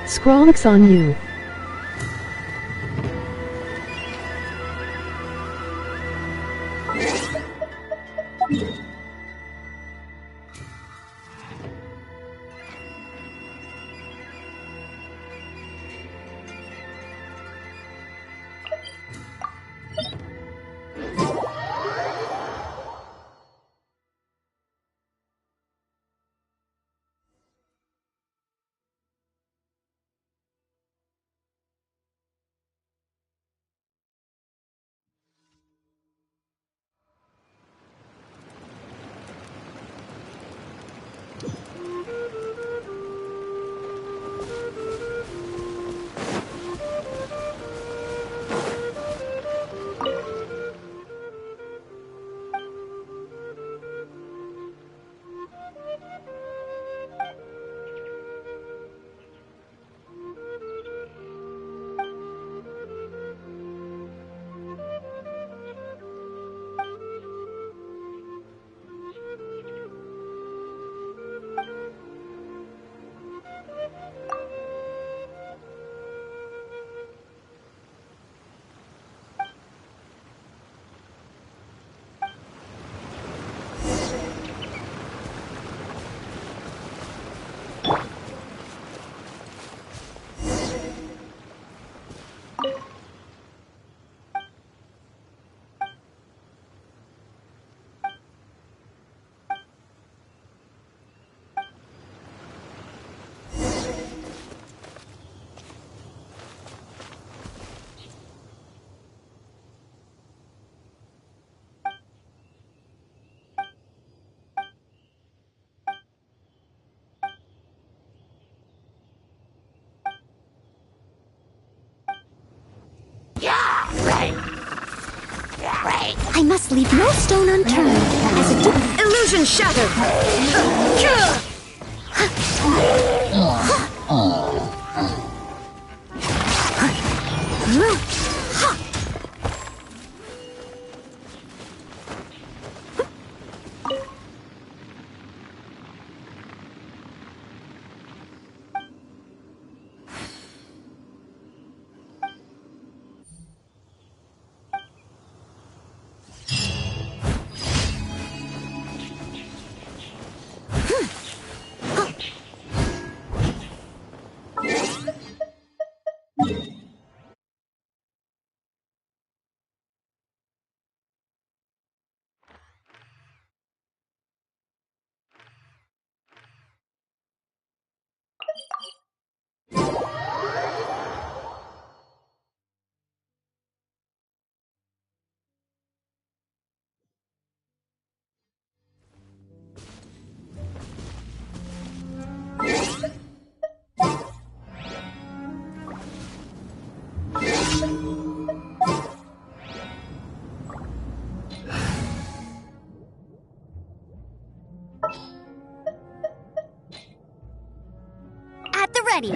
Scrollix on you. I must leave no stone unturned as a illusion shattered. At the ready.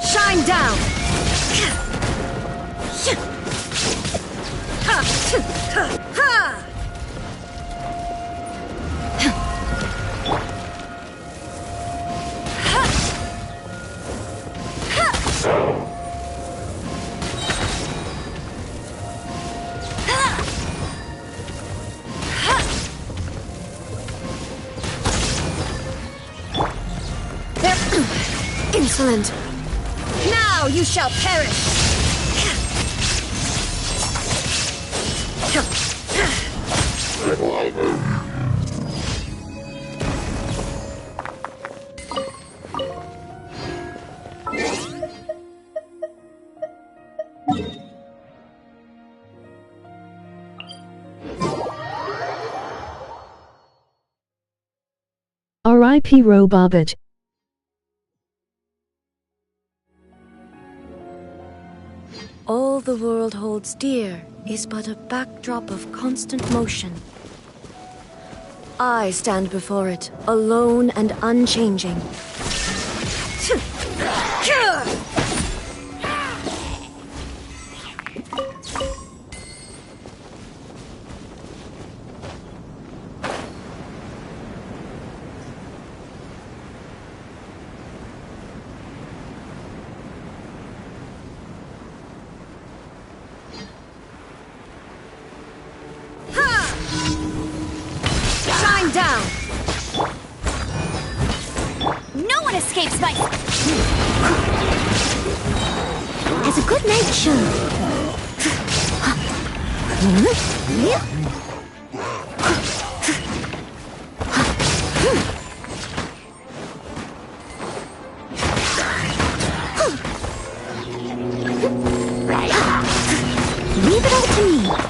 Shine down. Insolent. Now you shall perish. R.I.P. Robobbit. All the world holds dear is but a backdrop of constant motion. I stand before it, alone and unchanging. Shine down! No one escapes my... As a good night should. Leave it all to me.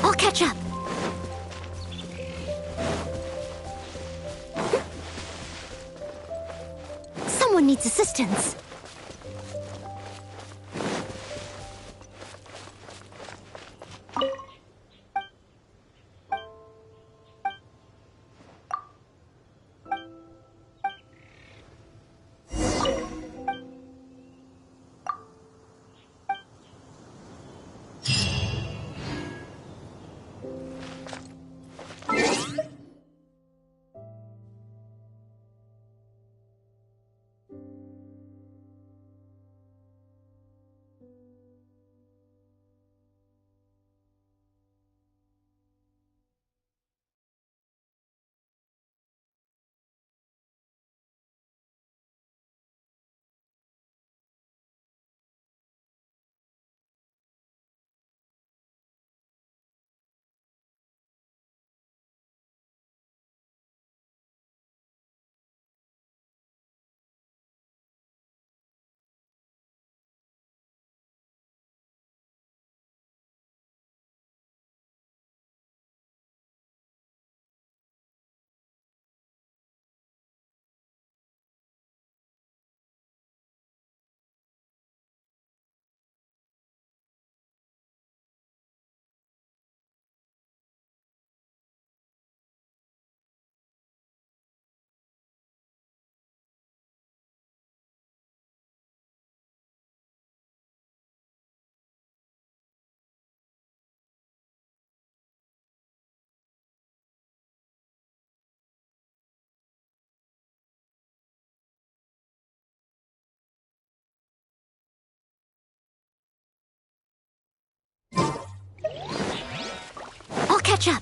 I'll catch up. Someone needs assistance. I'll catch up.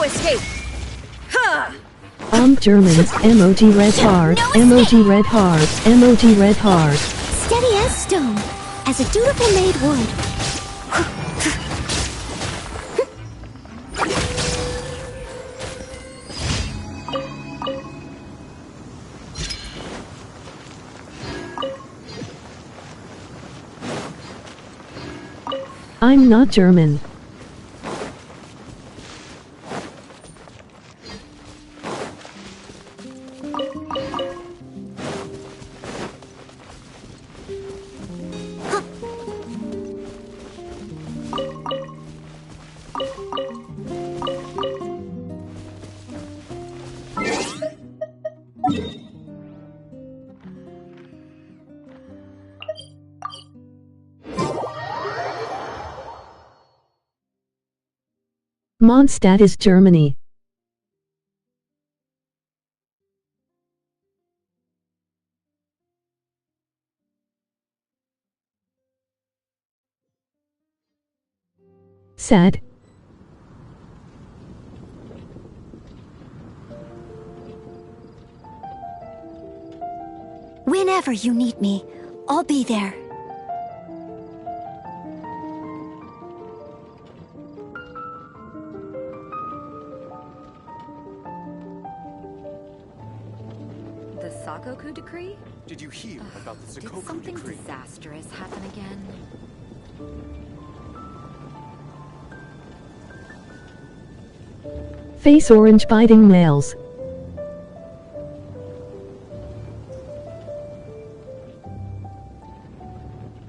No escape! Ha! Germans, emoji red heart, emoji red heart, emoji red heart. Steady as stone, as a dutiful maid would. I'm not German. Mondstadt is Germany. Sad. Whenever you need me, I'll be there. The Sakoku decree? Did you hear about the Did Sakoku something decree? disastrous happen again? Face orange biting nails.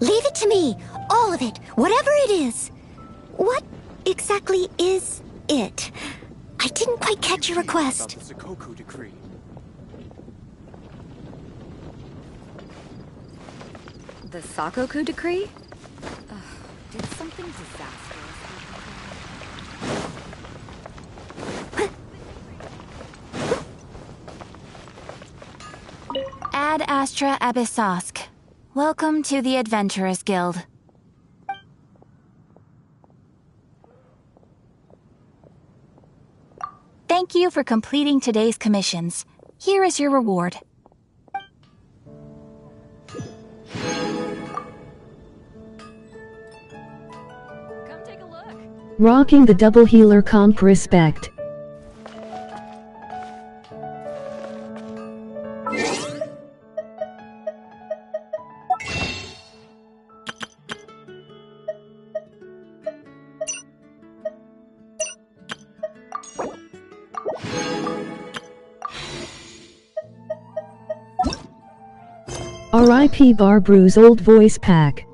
Leave it to me, all of it, whatever it is. What exactly is it? I didn't quite catch your request. About the Sakoku decree. The Sakoku decree? Did something disastrous happen again? Ad Astra Abyssosk. Welcome to the Adventurers Guild. Thank you for completing today's commissions. Here is your reward. Come take a look. Rocking the double healer comp respect. R.I.P. Barbru's old voice pack.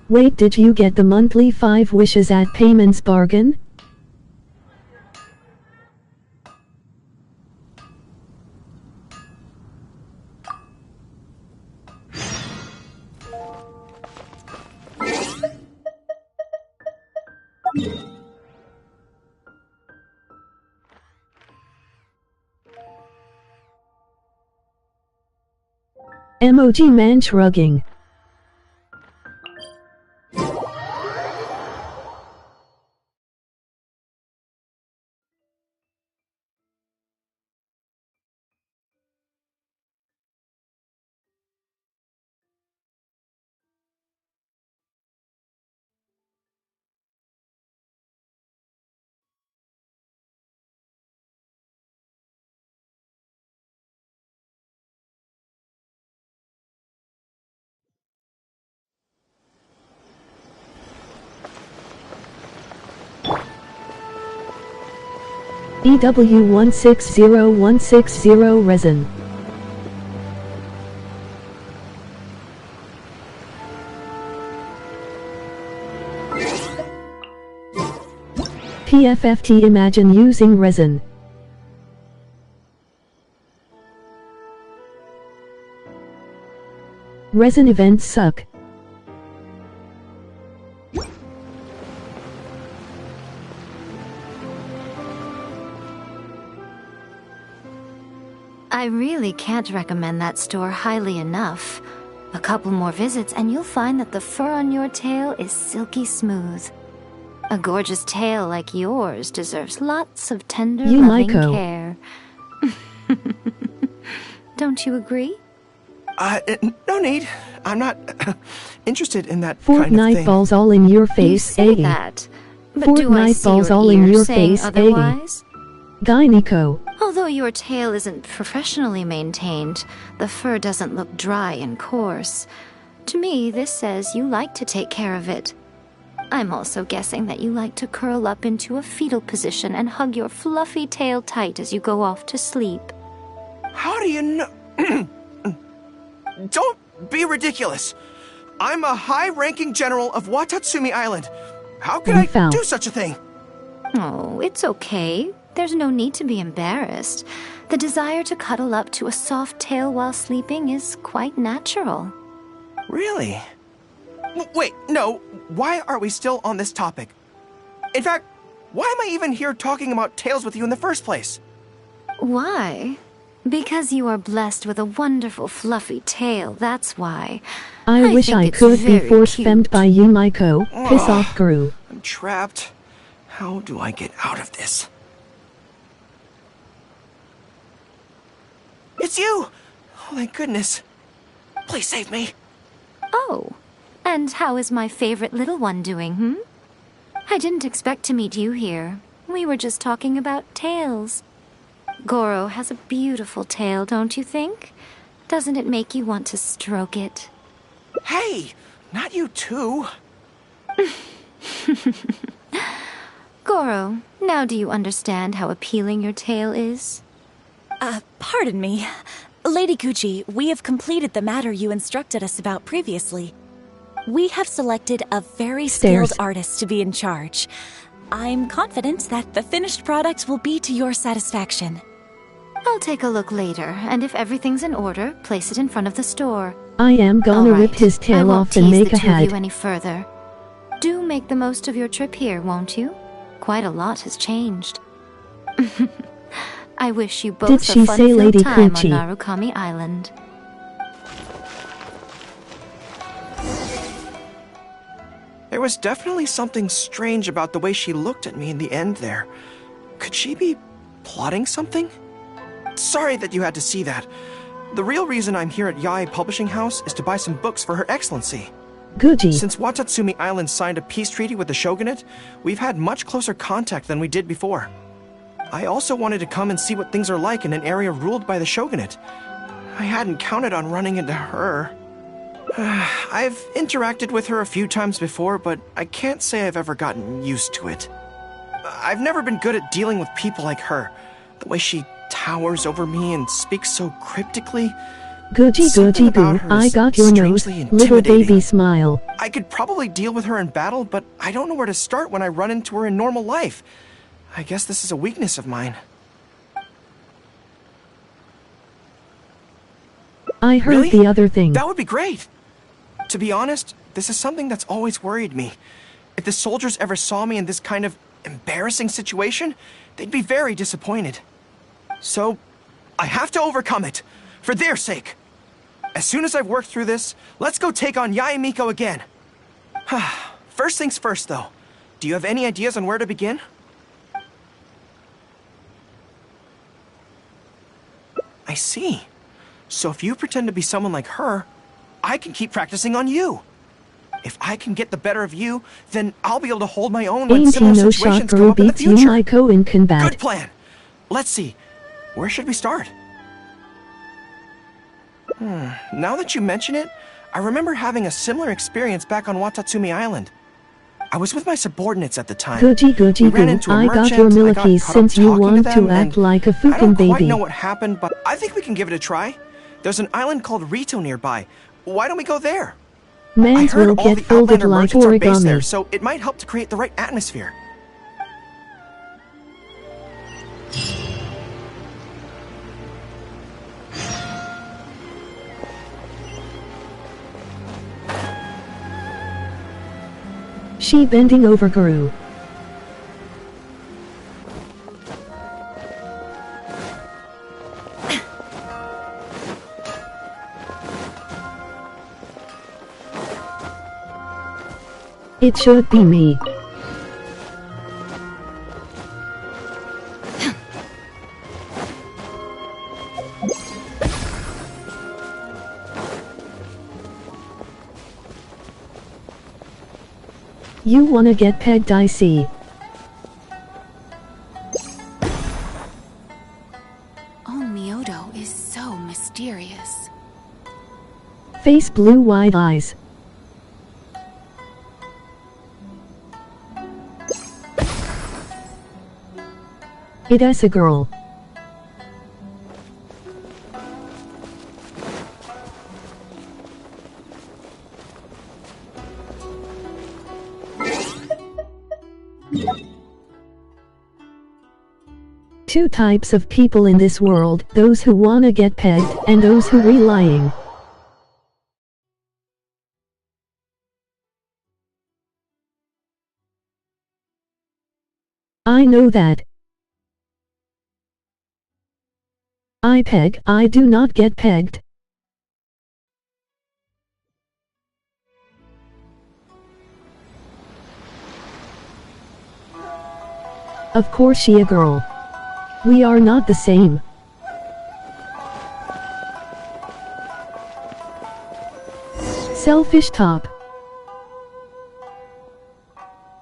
Wait, did you get the monthly 5 wishes at payments bargain? Emoji man shrugging. EW160160 resin. PFFT imagine using resin. Resin events suck. I really can't recommend that store highly enough. A couple more visits and you'll find that the fur on your tail is silky smooth. A gorgeous tail like yours deserves lots of tender, loving Maiko. care. Don't you agree? No need. I'm not interested in that kind of Fortnite thing. balls all in your You face, say eh? that, but do I Fortnite see balls your all in ears your saying face, eh? otherwise? Guy Nico. Although your tail isn't professionally maintained, the fur doesn't look dry and coarse. To me, this says you like to take care of it. I'm also guessing that you like to curl up into a fetal position and hug your fluffy tail tight as you go off to sleep. How do you know? Don't be ridiculous. I'm a high-ranking general of Watatsumi Island. How could I foul. do such a thing? Oh, it's okay. There's no need to be embarrassed. The desire to cuddle up to a soft tail while sleeping is quite natural. Really? Wait, no. Why are we still on this topic? In fact, why am I even here talking about tails with you in the first place? Why? Because you are blessed with a wonderful fluffy tail, that's why. I wish think I it's could be very force-femmed cute. by you, Maiko. Piss off, Guru. I'm trapped. How do I get out of this? It's you! Oh, thank goodness. Please save me. Oh, and how is my favorite little one doing, I didn't expect to meet you here. We were just talking about tails. Goro has a beautiful tail, don't you think? Doesn't it make you want to stroke it? Hey, not you too. Goro, now do you understand how appealing your tail is? Pardon me. Lady Gucci, we have completed the matter you instructed us about previously. We have selected a very skilled Stairs. artist to be in charge. I'm confident that the finished product will be to your satisfaction. I'll take a look later, and if everything's in order, place it in front of the store. I am gonna All rip right, his I tail won't off and tease make the a two of hat. you any further. Do make the most of your trip here, won't you? Quite a lot has changed. I wish you both Did a she say fun-filled Lady time Coochie? on Narukami Island. There was definitely something strange about the way she looked at me in the end there. Could she be plotting something? Sorry that you had to see that. The real reason I'm here at Yae Publishing House is to buy some books for Her Excellency. Gucci. Since Watatsumi Island signed a peace treaty with the shogunate, we've had much closer contact than we did before. I also wanted to come and see what things are like in an area ruled by the shogunate. I hadn't counted on running into her. I've interacted with her a few times before, but I can't say I've ever gotten used to it. I've never been good at dealing with people like her. The way she towers over me and speaks so cryptically. Gucci Something Gucci about Goo, her I is got your nose, strangely little intimidating. baby smile. I could probably deal with her in battle, but I don't know where to start when I run into her in normal life. I guess this is a weakness of mine. I heard Really? the other thing. That would be great. To be honest, this is something that's always worried me. If the soldiers ever saw me in this kind of embarrassing situation, they'd be very disappointed. So, I have to overcome it, for their sake. As soon as I've worked through this, let's go take on Yae Miko again. First things first, though. Do you have any ideas on where to begin? I see. So if you pretend to be someone like her, I can keep practicing on you. If I can get the better of you, then I'll be able to hold my own when Ain't he similar no situations shot come Guru up in the beats you, future. Maiko in combat. Good plan. Let's see. Where should we start? Now that you mention it, I remember having a similar experience back on Watatsumi Island. I was with my subordinates at the time. Gucci We Gucci ran Goo, into a I got merchant, your I got milkies caught up since you talking want them, to act and like a I fucking don't quite baby. know what happened, but I think we can give it a try. There's an island called Rito nearby. Why don't we go there? I Mans heard will all get the folded Outlander like merchants are based there, origami. so it might help to create the right atmosphere. She bending over Guru. It should be me. You wanna get pegged, I see. Oh, Myoto is so mysterious. Face blue wide eyes. It is a girl. Two types of people in this world, those who wanna get pegged, and those who lying. I know that. I peg, I do not get pegged. Of course she a girl. We are not the same. Selfish top.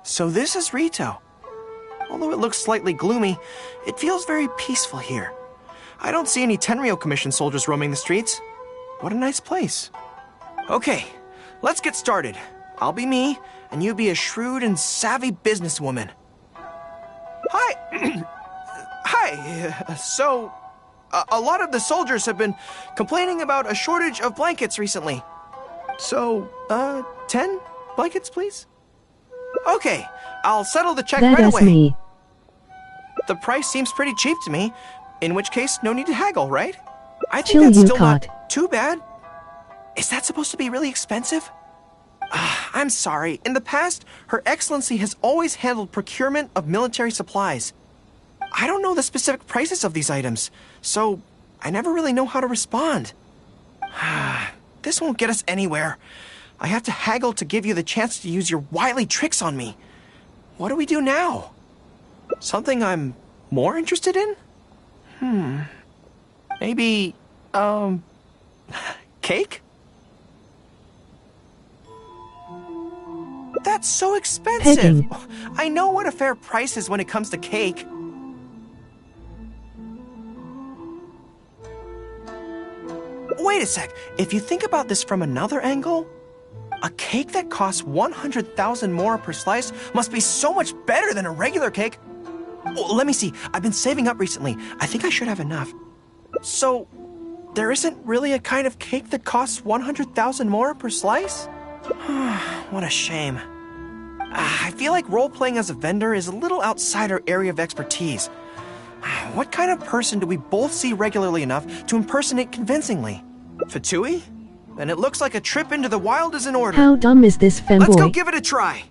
So this is Rito. Although it looks slightly gloomy, it feels very peaceful here. I don't see any Tenryou Commission soldiers roaming the streets. What a nice place. Okay, let's get started. I'll be me, and you be a shrewd and savvy businesswoman. Hi! Hi! So, a lot of the soldiers have been complaining about a shortage of blankets recently. So, 10 blankets, please? Okay, I'll settle the check That right is away. me. The price seems pretty cheap to me, in which case, no need to haggle, right? I think Chill, that's you still caught. not too bad. Is that supposed to be really expensive? I'm sorry. In the past, Her Excellency has always handled procurement of military supplies. I don't know the specific prices of these items, so I never really know how to respond. This won't get us anywhere. I have to haggle to give you the chance to use your wily tricks on me. What do we do now? Something I'm more interested in? Maybe, cake? That's so expensive! Pegging. I know what a fair price is when it comes to cake. Wait a sec, if you think about this from another angle, a cake that costs 100,000 more per slice must be so much better than a regular cake. Oh, let me see, I've been saving up recently. I think I should have enough. So, there isn't really a kind of cake that costs 100,000 more per slice? What a shame. I feel like role-playing as a vendor is a little outside our area of expertise. What kind of person do we both see regularly enough to impersonate convincingly? Fatui? Then it looks like a trip into the wild is in order. How dumb is this femboy? Let's go give it a try.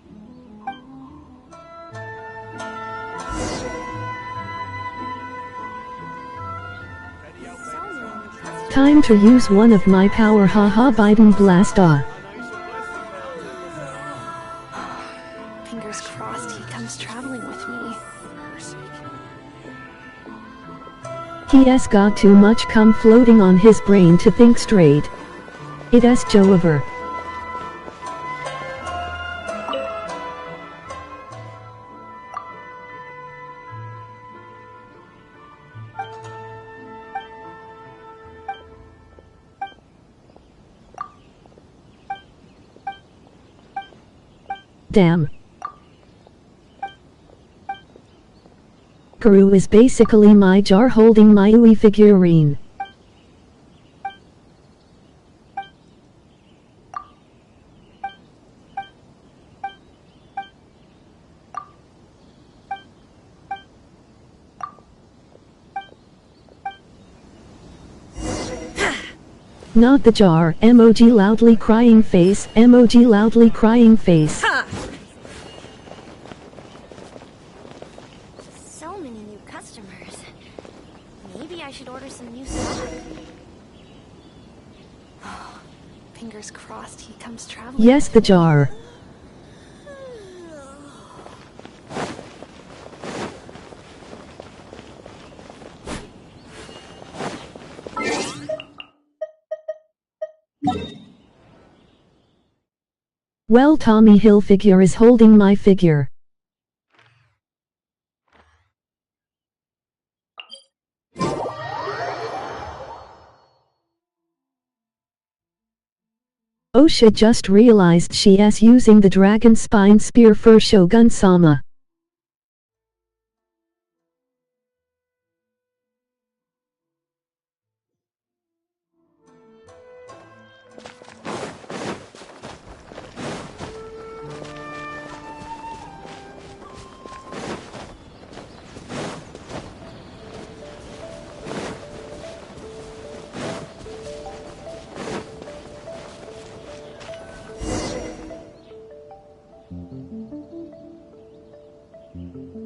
Time to use one of my power, haha, Biden blast ah. Fingers crossed he comes traveling with me. He has got too much cum floating on his brain to think straight. It is Jover. Damn. Guru is basically my jar holding my Ui figurine. Not the jar, emoji loudly crying face, emoji loudly crying face. Fingers crossed he comes traveling. Yes, the jar. Well, Tommy Hilfiger is holding my figure. Osha just realized she is using the dragon spine spear for Shogun-sama.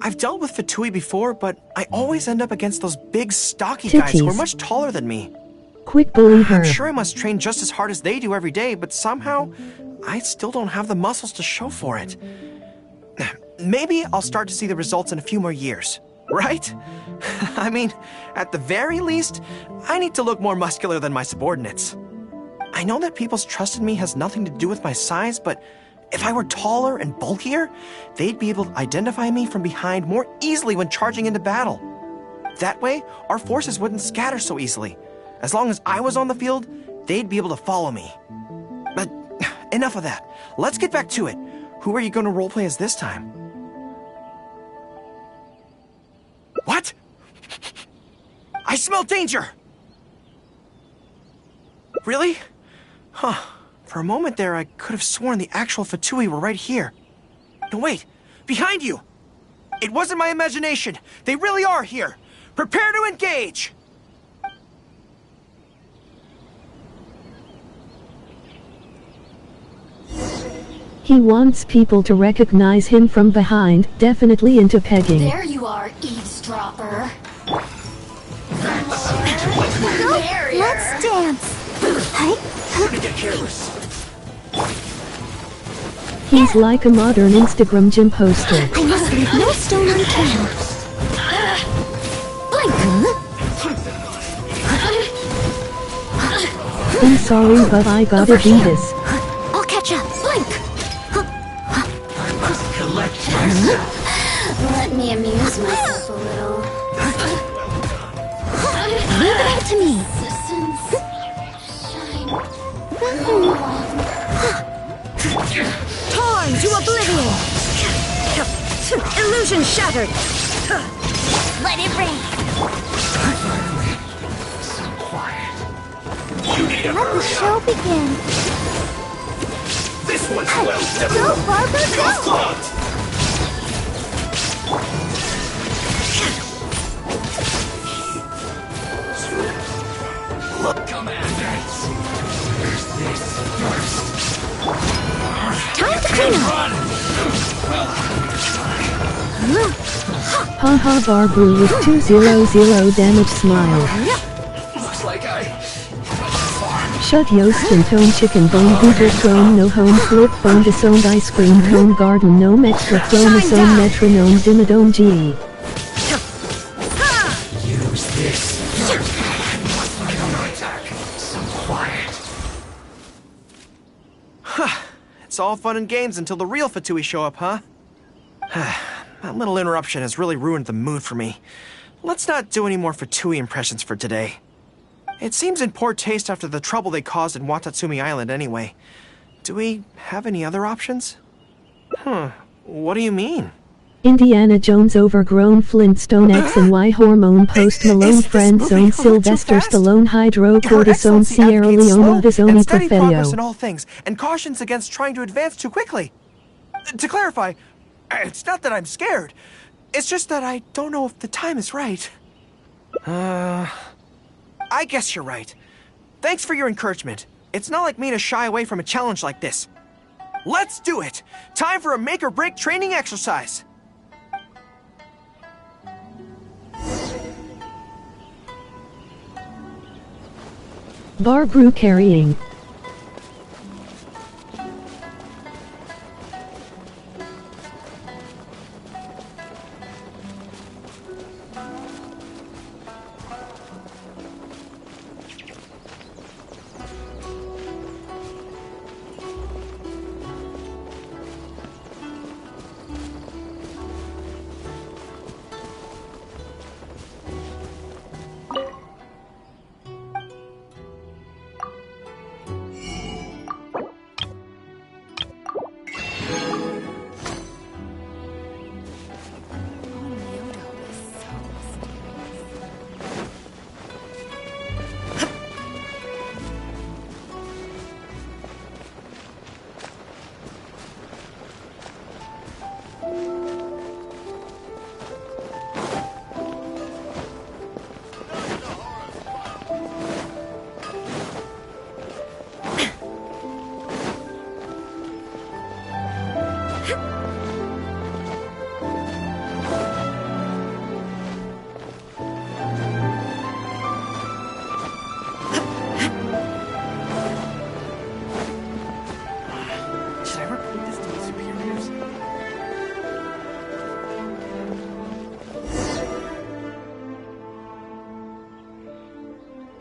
I've dealt with Fatui before, but I always end up against those big, stocky guys who are Titties. much taller than me. Quick, believe her. I'm sure I must train just as hard as they do every day, but somehow, I still don't have the muscles to show for it. Maybe I'll start to see the results in a few more years, right? I mean, at the very least, I need to look more muscular than my subordinates. I know that people's trust in me has nothing to do with my size, but if I were taller and bulkier, they'd be able to identify me from behind more easily when charging into battle. That way, our forces wouldn't scatter so easily. As long as I was on the field, they'd be able to follow me. But enough of that. Let's get back to it. Who are you going to roleplay as this time? What? I smell danger! Really? Huh. For a moment there, I could have sworn the actual Fatui were right here. No, wait! Behind you! It wasn't my imagination! They really are here! Prepare to engage! He wants people to recognize him from behind, definitely into pegging. There you are, eavesdropper. Let's dance. Get careless. He's like a modern Instagram gym poster. I must leave no stone unturned. I'm sorry, but I gotta do this. I'll catch up. Blink. Let me amuse myself a little. Leave it all to me. Torn to oblivion! Illusion shattered! Let it rain. Let the show begin. This one's well Go, Barbara, go! Look, commanders. There's this first. Time to clean up. Haha, Barbru with 200 damage smile. Looks like I... Shut yo skin tone chicken bone google chrome no home flip phone disowned ice cream cone garden no extra chromosome metronome dimmadome G. Use this. Counterattack. Some quiet. It's all fun and games until the real Fatui show up, huh? That little interruption has really ruined the mood for me. Let's not do any more Fatui impressions for today. It seems in poor taste after the trouble they caused in Watatsumi Island anyway. Do we have any other options? What do you mean? Indiana Jones overgrown Flintstone X and Y hormone post Malone Is this friend moving zone a little too Sylvester fast? Stallone hydrocortisone Excellency Sierra advocates Leone slow Visoni and steady progress in Perfeo. all things, and cautions against trying to advance too quickly. To clarify, it's not that I'm scared. It's just that I don't know if the time is right. I guess you're right. Thanks for your encouragement. It's not like me to shy away from a challenge like this. Let's do it! Time for a make-or-break training exercise! Barbru carrying.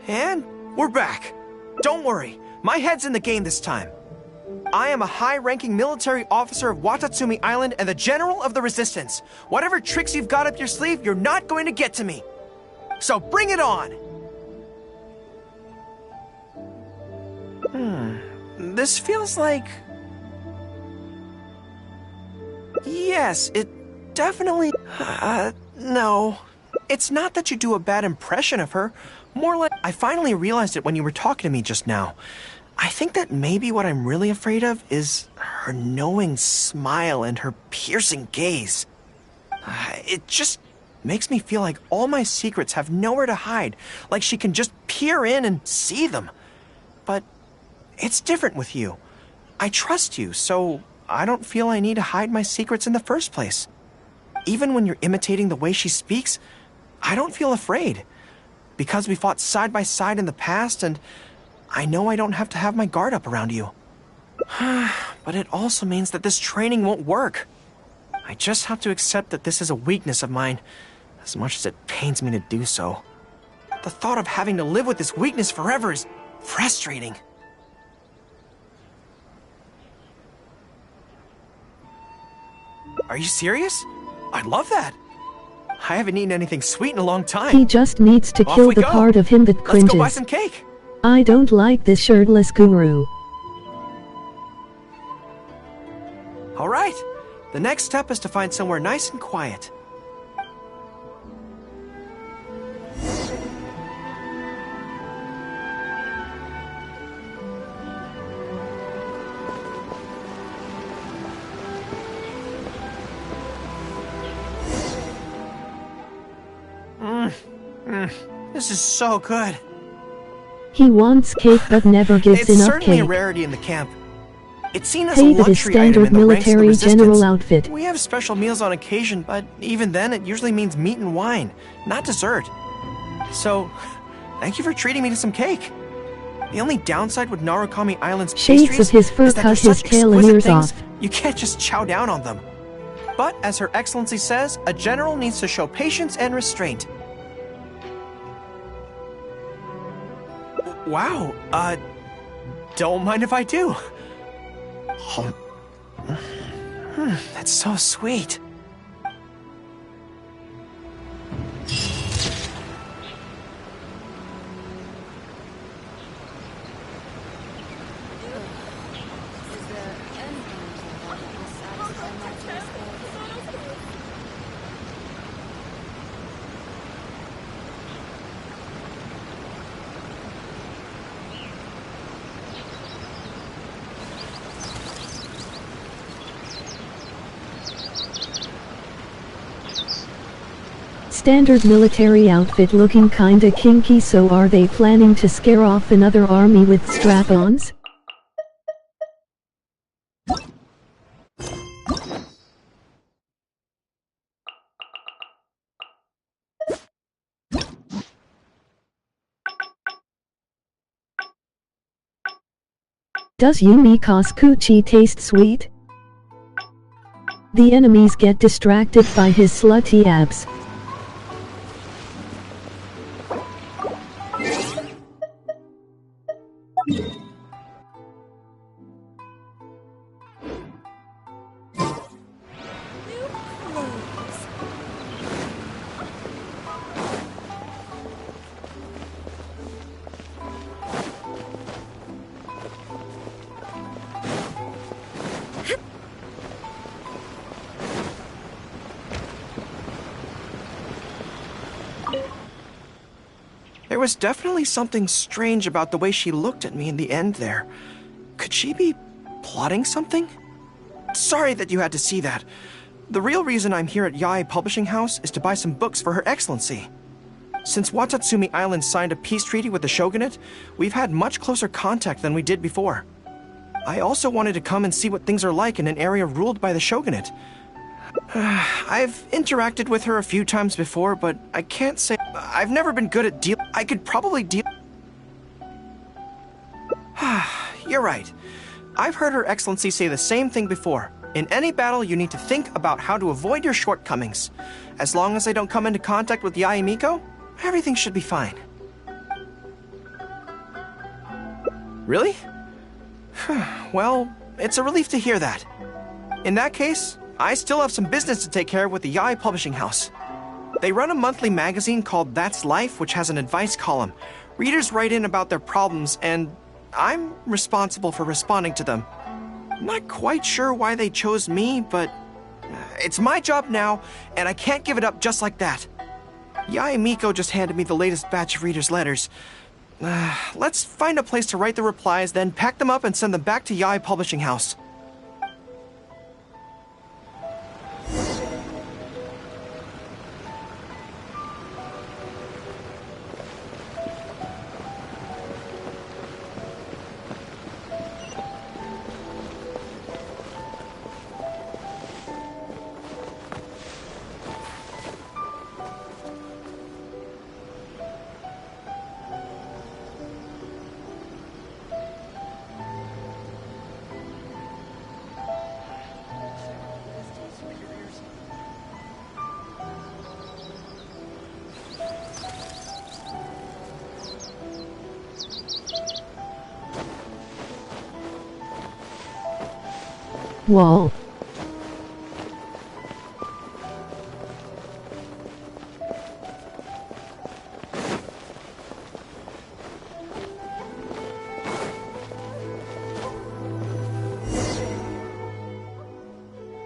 And we're back. Don't worry, my head's in the game this time. I am a high-ranking military officer of Watatsumi Island and the General of the Resistance. Whatever tricks you've got up your sleeve, you're not going to get to me. So bring it on! This feels like... Yes, it definitely... no. It's not that you do a bad impression of her. More like... I finally realized it when you were talking to me just now. I think that maybe what I'm really afraid of is her knowing smile and her piercing gaze. It just makes me feel like all my secrets have nowhere to hide, like she can just peer in and see them. But it's different with you. I trust you, so I don't feel I need to hide my secrets in the first place. Even when you're imitating the way she speaks, I don't feel afraid. Because we fought side by side in the past, and I know I don't have to have my guard up around you. But it also means that this training won't work. I just have to accept that this is a weakness of mine, as much as it pains me to do so. The thought of having to live with this weakness forever is frustrating. Are you serious? I'd love that. I haven't eaten anything sweet in a long time. He just needs to Off kill we the go. part of him that Let's cringes. go buy some cake. I don't like this shirtless guru. All right. The next step is to find somewhere nice and quiet. This is so good. He wants cake but never gives It's enough certainly cake. a rarity in the camp. It's seen as Hey, a that is luxury item standard in the ranks of the military resistance. general outfit. We have special meals on occasion, but even then it usually means meat and wine, not dessert. So, thank you for treating me to some cake. The only downside with Narukami Island's Shades of pastries his fur is that cut they're his such tail and exquisite ears things, off. you can't just chow down on them. But as Her Excellency says, a general needs to show patience and restraint. Wow, don't mind if I do. That's so sweet. Standard military outfit looking kinda kinky, so are they planning to scare off another army with strap-ons? Does Yumiko's coochie taste sweet? The enemies get distracted by his slutty abs. There was definitely something strange about the way she looked at me in the end there. Could she be plotting something? Sorry that you had to see that. The real reason I'm here at Yae Publishing House is to buy some books for Her Excellency. Since Watatsumi Island signed a peace treaty with the shogunate, we've had much closer contact than we did before. I also wanted to come and see what things are like in an area ruled by the shogunate. I've interacted with her a few times before, but I can't say... I've never been good at deal... I could probably deal... You're right. I've heard Her Excellency say the same thing before. In any battle, you need to think about how to avoid your shortcomings. As long as I don't come into contact with Yae Miko, everything should be fine. Really? Well, it's a relief to hear that. In that case, I still have some business to take care of with the Yaes publishing house. They run a monthly magazine called That's Life, which has an advice column. Readers write in about their problems, and I'm responsible for responding to them. I'm not quite sure why they chose me, but it's my job now, and I can't give it up just like that. Yae Miko just handed me the latest batch of readers' letters. Let's find a place to write the replies, then pack them up and send them back to Yae Publishing House. Wall.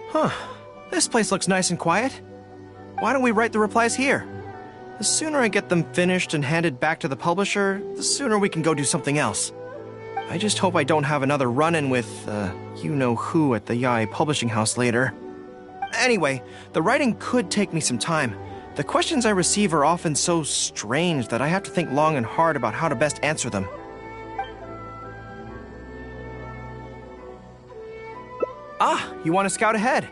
Huh. This place looks nice and quiet. Why don't we write the replies here? The sooner I get them finished and handed back to the publisher, the sooner we can go do something else. I just hope I don't have another run-in with, you-know-who at the Yae Publishing House later. Anyway, the writing could take me some time. The questions I receive are often so strange that I have to think long and hard about how to best answer them. Ah, you want to scout ahead?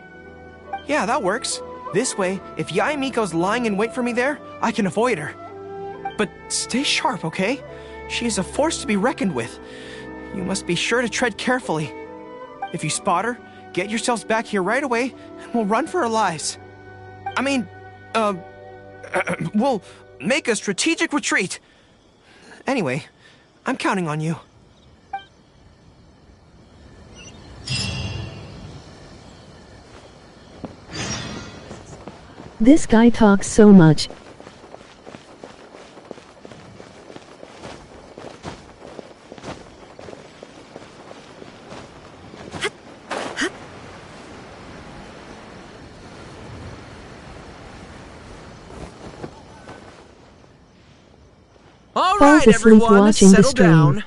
Yeah, that works. This way, if Yae Miko's lying in wait for me there, I can avoid her. But stay sharp, okay? She is a force to be reckoned with. You must be sure to tread carefully. If you spot her, get yourselves back here right away, and we'll run for our lives. I mean, we'll make a strategic retreat. Anyway, I'm counting on you. This guy talks so much. All Falls right, asleep everyone, watching the settle stream. down.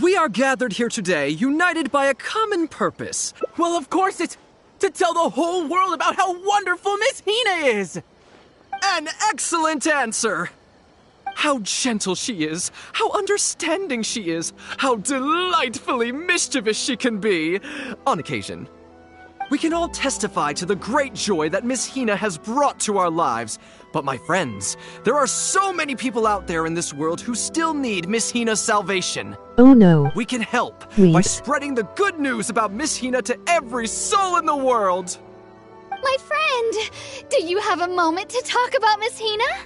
We are gathered here today, united by a common purpose. Well, of course, it's to tell the whole world about how wonderful Miss Hina is. An excellent answer. How gentle she is, how understanding she is, how delightfully mischievous she can be, on occasion. We can all testify to the great joy that Miss Hina has brought to our lives. But my friends, there are so many people out there in this world who still need Miss Hina's salvation. Oh no. We can help by Weeps. spreading the good news about Miss Hina to every soul in the world. My friend, do you have a moment to talk about Miss Hina?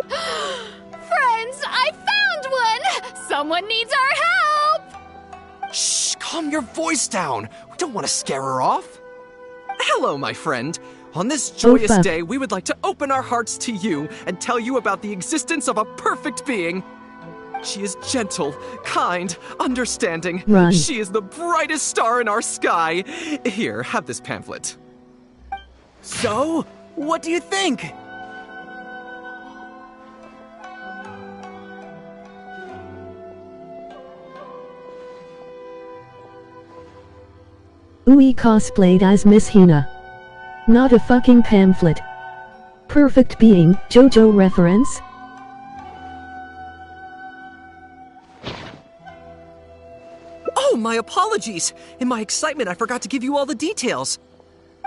Friends, I found one! Someone needs our help! Shh, calm your voice down. We don't want to scare her off. Hello, my friend. On this joyous fuck. day, we would like to open our hearts to you and tell you about the existence of a perfect being. She is gentle, kind, understanding. Run. She is the brightest star in our sky. Here, have this pamphlet. So, what do you think? Ui cosplayed as Miss Hina. Not a fucking pamphlet. Perfect being, JoJo reference? Oh, my apologies. In my excitement, I forgot to give you all the details.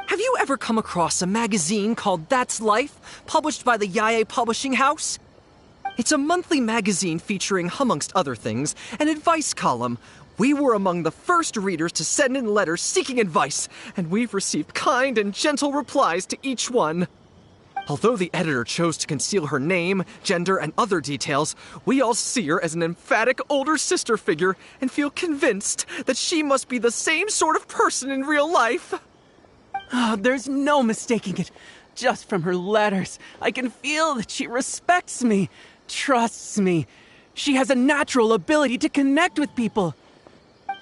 Have you ever come across a magazine called That's Life, published by the Yae Publishing House? It's a monthly magazine featuring, amongst other things, an advice column. We were among the first readers to send in letters seeking advice, and we've received kind and gentle replies to each one. Although the editor chose to conceal her name, gender, and other details, we all see her as an emphatic older sister figure and feel convinced that she must be the same sort of person in real life. There's no mistaking it. Just from her letters, I can feel that she respects me, trusts me. She has a natural ability to connect with people.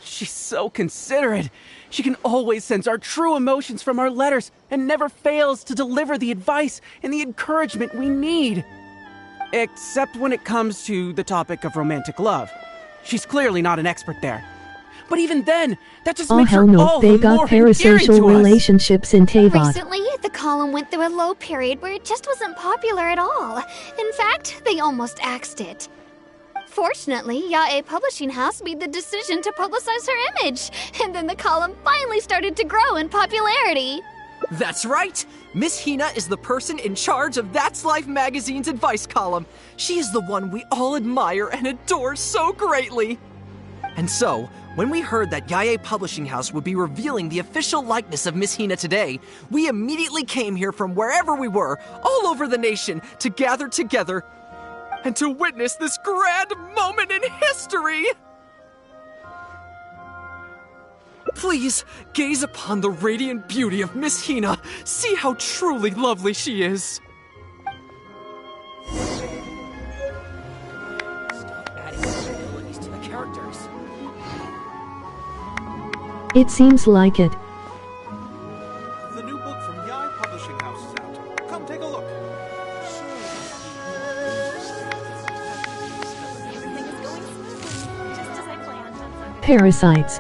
She's so considerate. She can always sense our true emotions from our letters and never fails to deliver the advice and the encouragement we need. Except when it comes to the topic of romantic love. She's clearly not an expert there. But even then, that just makes her all they the more got endearing parasocial to us. relationships in Tavot. Recently, the column went through a low period where it just wasn't popular at all. In fact, they almost axed it. Fortunately, Yaes Publishing House made the decision to publicize her image, and then the column finally started to grow in popularity. That's right! Miss Hina is the person in charge of That's Life magazine's advice column. She is the one we all admire and adore so greatly. And so, when we heard that Yaes Publishing House would be revealing the official likeness of Miss Hina today, we immediately came here from wherever we were, all over the nation, to gather together and to witness this grand moment in history! Please, gaze upon the radiant beauty of Miss Hina. See how truly lovely she is. Stop adding abilities to the characters. It seems like it. The new book from Yaes Publishing House is out. Come take a look. Everything is going smoothly, just as I planned. Parasites.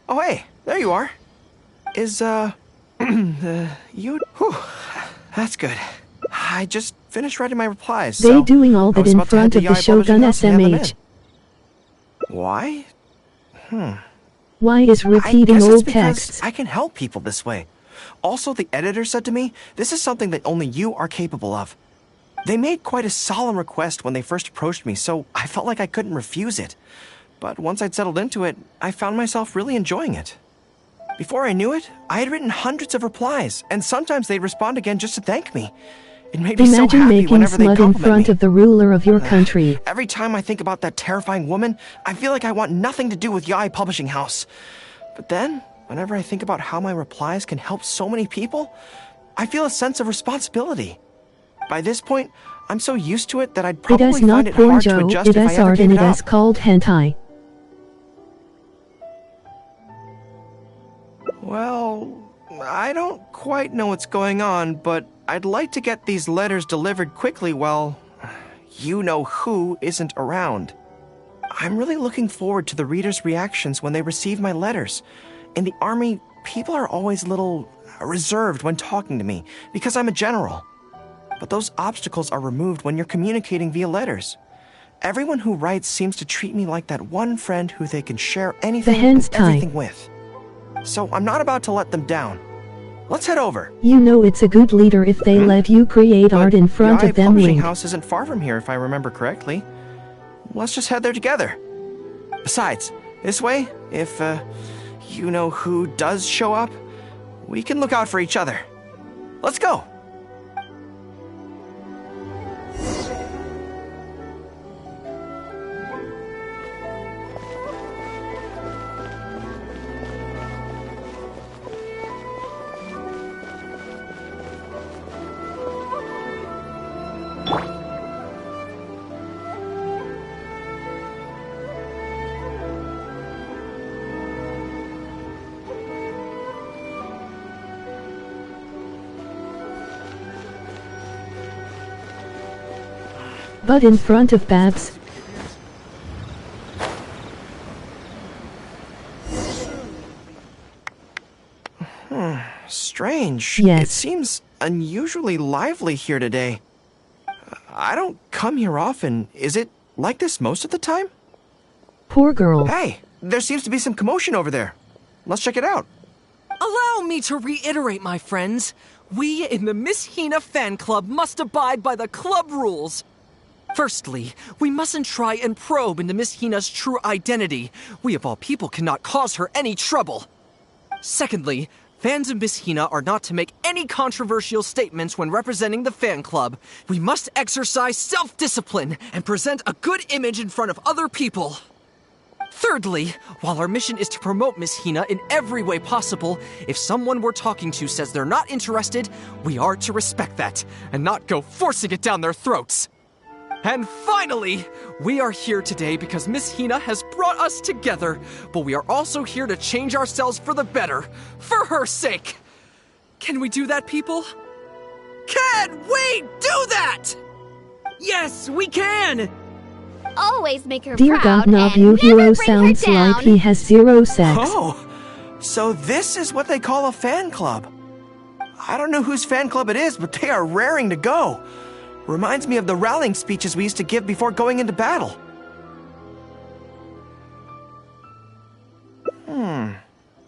Oh, hey, there you are. Is, you... Whew, that's good. I just finished writing my replies, They so doing all I that was in about to head front to of the Yaes Publishing Shogun House and hand them in. SMH. Why? Why is I repeating guess it's old because texts? I can help people this way. Also, the editor said to me, this is something that only you are capable of. They made quite a solemn request when they first approached me, so I felt like I couldn't refuse it. But once I'd settled into it, I found myself really enjoying it. Before I knew it, I had written hundreds of replies, and sometimes they'd respond again just to thank me. It made me so Imagine happy making whenever they smut in compliment front me. of the ruler of your country. Every time I think about that terrifying woman, I feel like I want nothing to do with Yaes Publishing House. But then, whenever I think about how my replies can help so many people, I feel a sense of responsibility. By this point, I'm so used to it that I'd It probably is not find it hard to pornjo, adjust it if I is ever art gave and it it up. is called hentai. Well, I don't quite know what's going on, but I'd like to get these letters delivered quickly while you-know-who isn't around. I'm really looking forward to the readers' reactions when they receive my letters. In the army, people are always a little reserved when talking to me because I'm a general. But those obstacles are removed when you're communicating via letters. Everyone who writes seems to treat me like that one friend who they can share anything and hentai. everything with. So I'm not about to let them down. Let's head over. You know it's a good leader if they let you create art in front Yaes of them. Publishing Link. House isn't far from here, if I remember correctly. Let's just head there together. Besides, this way, if you-know-who does show up, we can look out for each other. Let's go. But in front of Babs. Strange. Yes. It seems unusually lively here today. I don't come here often. Is it like this most of the time? Poor girl. Hey, there seems to be some commotion over there. Let's check it out. Allow me to reiterate, my friends. We in the Miss Hina fan club must abide by the club rules. Firstly, we mustn't try and probe into Miss Hina's true identity. We of all people cannot cause her any trouble. Secondly, fans of Miss Hina are not to make any controversial statements when representing the fan club. We must exercise self-discipline and present a good image in front of other people. Thirdly, while our mission is to promote Miss Hina in every way possible, if someone we're talking to says they're not interested, we are to respect that and not go forcing it down their throats. And finally, we are here today because Miss Hina has brought us together, but we are also here to change ourselves for the better, for her sake. Can we do that, people? Can we do that? Yes, we can! Always make her Dear proud God, now and you never hero bring sounds her down. like he has zero sex. Oh, so this is what they call a fan club. I don't know whose fan club it is, but they are raring to go. Reminds me of the rallying speeches we used to give before going into battle.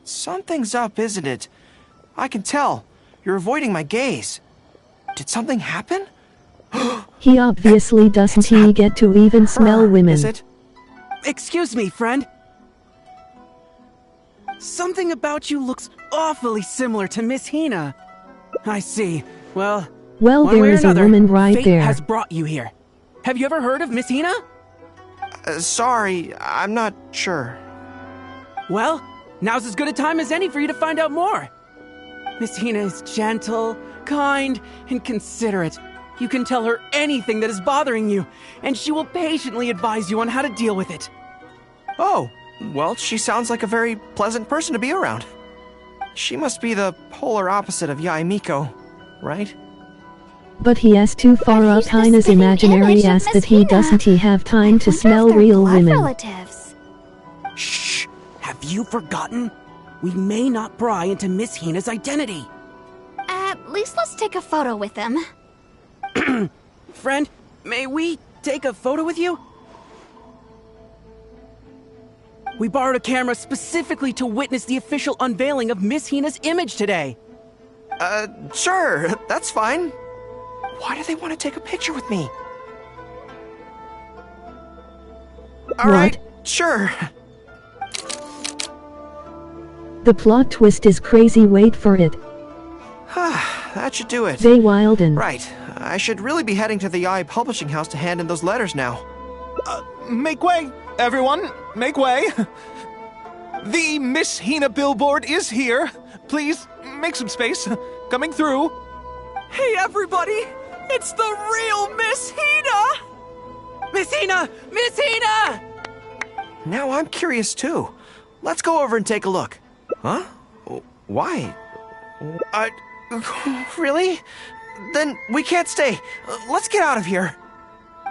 Something's up, isn't it? I can tell. You're avoiding my gaze. Did something happen? He obviously doesn't he get to even smell women. Is it? Excuse me, friend. Something about you looks awfully similar to Miss Hina. I see. Well, Well, one there way or is a another, woman right fate there. has brought you here. Have you ever heard of Miss Hina? Sorry, I'm not sure. Well, now's as good a time as any for you to find out more. Miss Hina is gentle, kind, and considerate. You can tell her anything that is bothering you, and she will patiently advise you on how to deal with it. Oh, well, she sounds like a very pleasant person to be around. She must be the polar opposite of Yae Miko, right? But he has too far up He's the Hina's spitting imaginary image of ass Miss that he Hina. doesn't he have time to Wonder if smell they're real blood women. relatives. Shh! Have you forgotten? We may not pry into Miss Hina's identity. At least let's take a photo with them. Friend, may we take a photo with you? We borrowed a camera specifically to witness the official unveiling of Miss Hina's image today. Sure, that's fine. Why do they want to take a picture with me? All right, sure. The plot twist is crazy, wait for it. That should do it. They Wilden. Right. I should really be heading to the Yae publishing house to hand in those letters now. Make way, everyone! Make way! The Miss Hina billboard is here. Please, make some space. Coming through. Hey, everybody! It's the real Miss Hina! Miss Hina! Miss Hina! Now I'm curious too. Let's go over and take a look. Huh? Why? Really? Then we can't stay. Let's get out of here.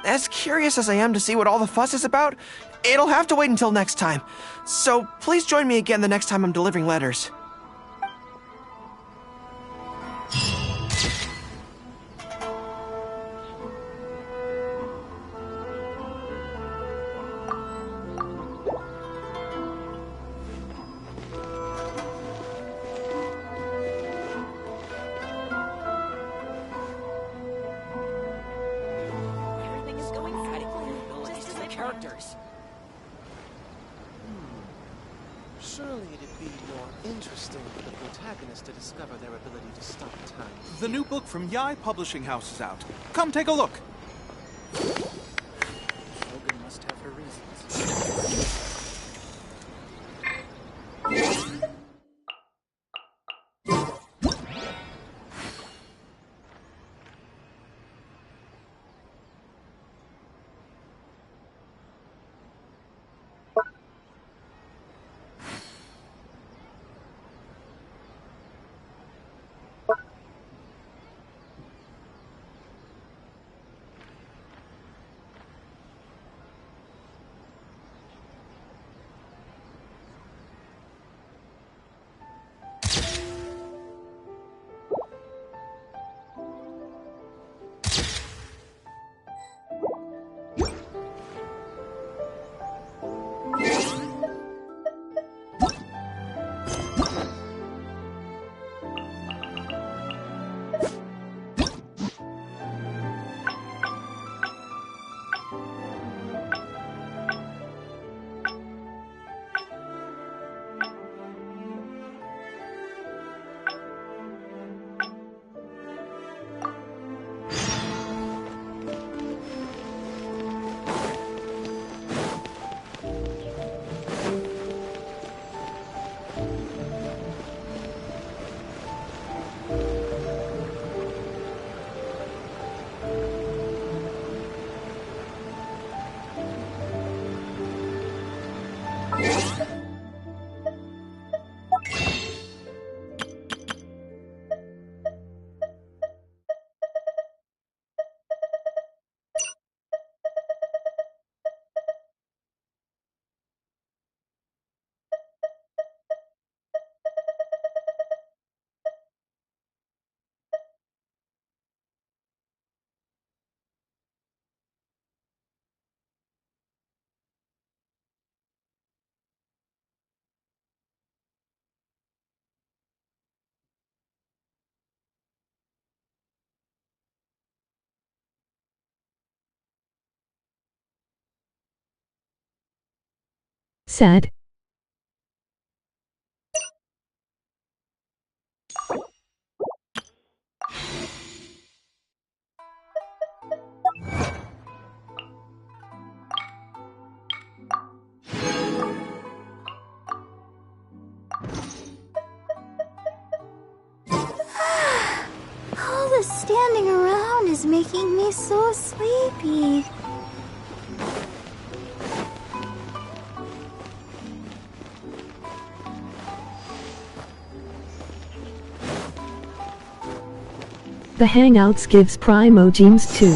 As curious as I am to see what all the fuss is about, it'll have to wait until next time. So please join me again the next time I'm delivering letters. Surely it'd be more interesting for the protagonist to discover their ability to stop time. The new book from Yae Publishing House is out. Come take a look. Logan must have her reasons. Sad. All this standing around is making me so sleepy. The Hangouts gives Primo Gems too.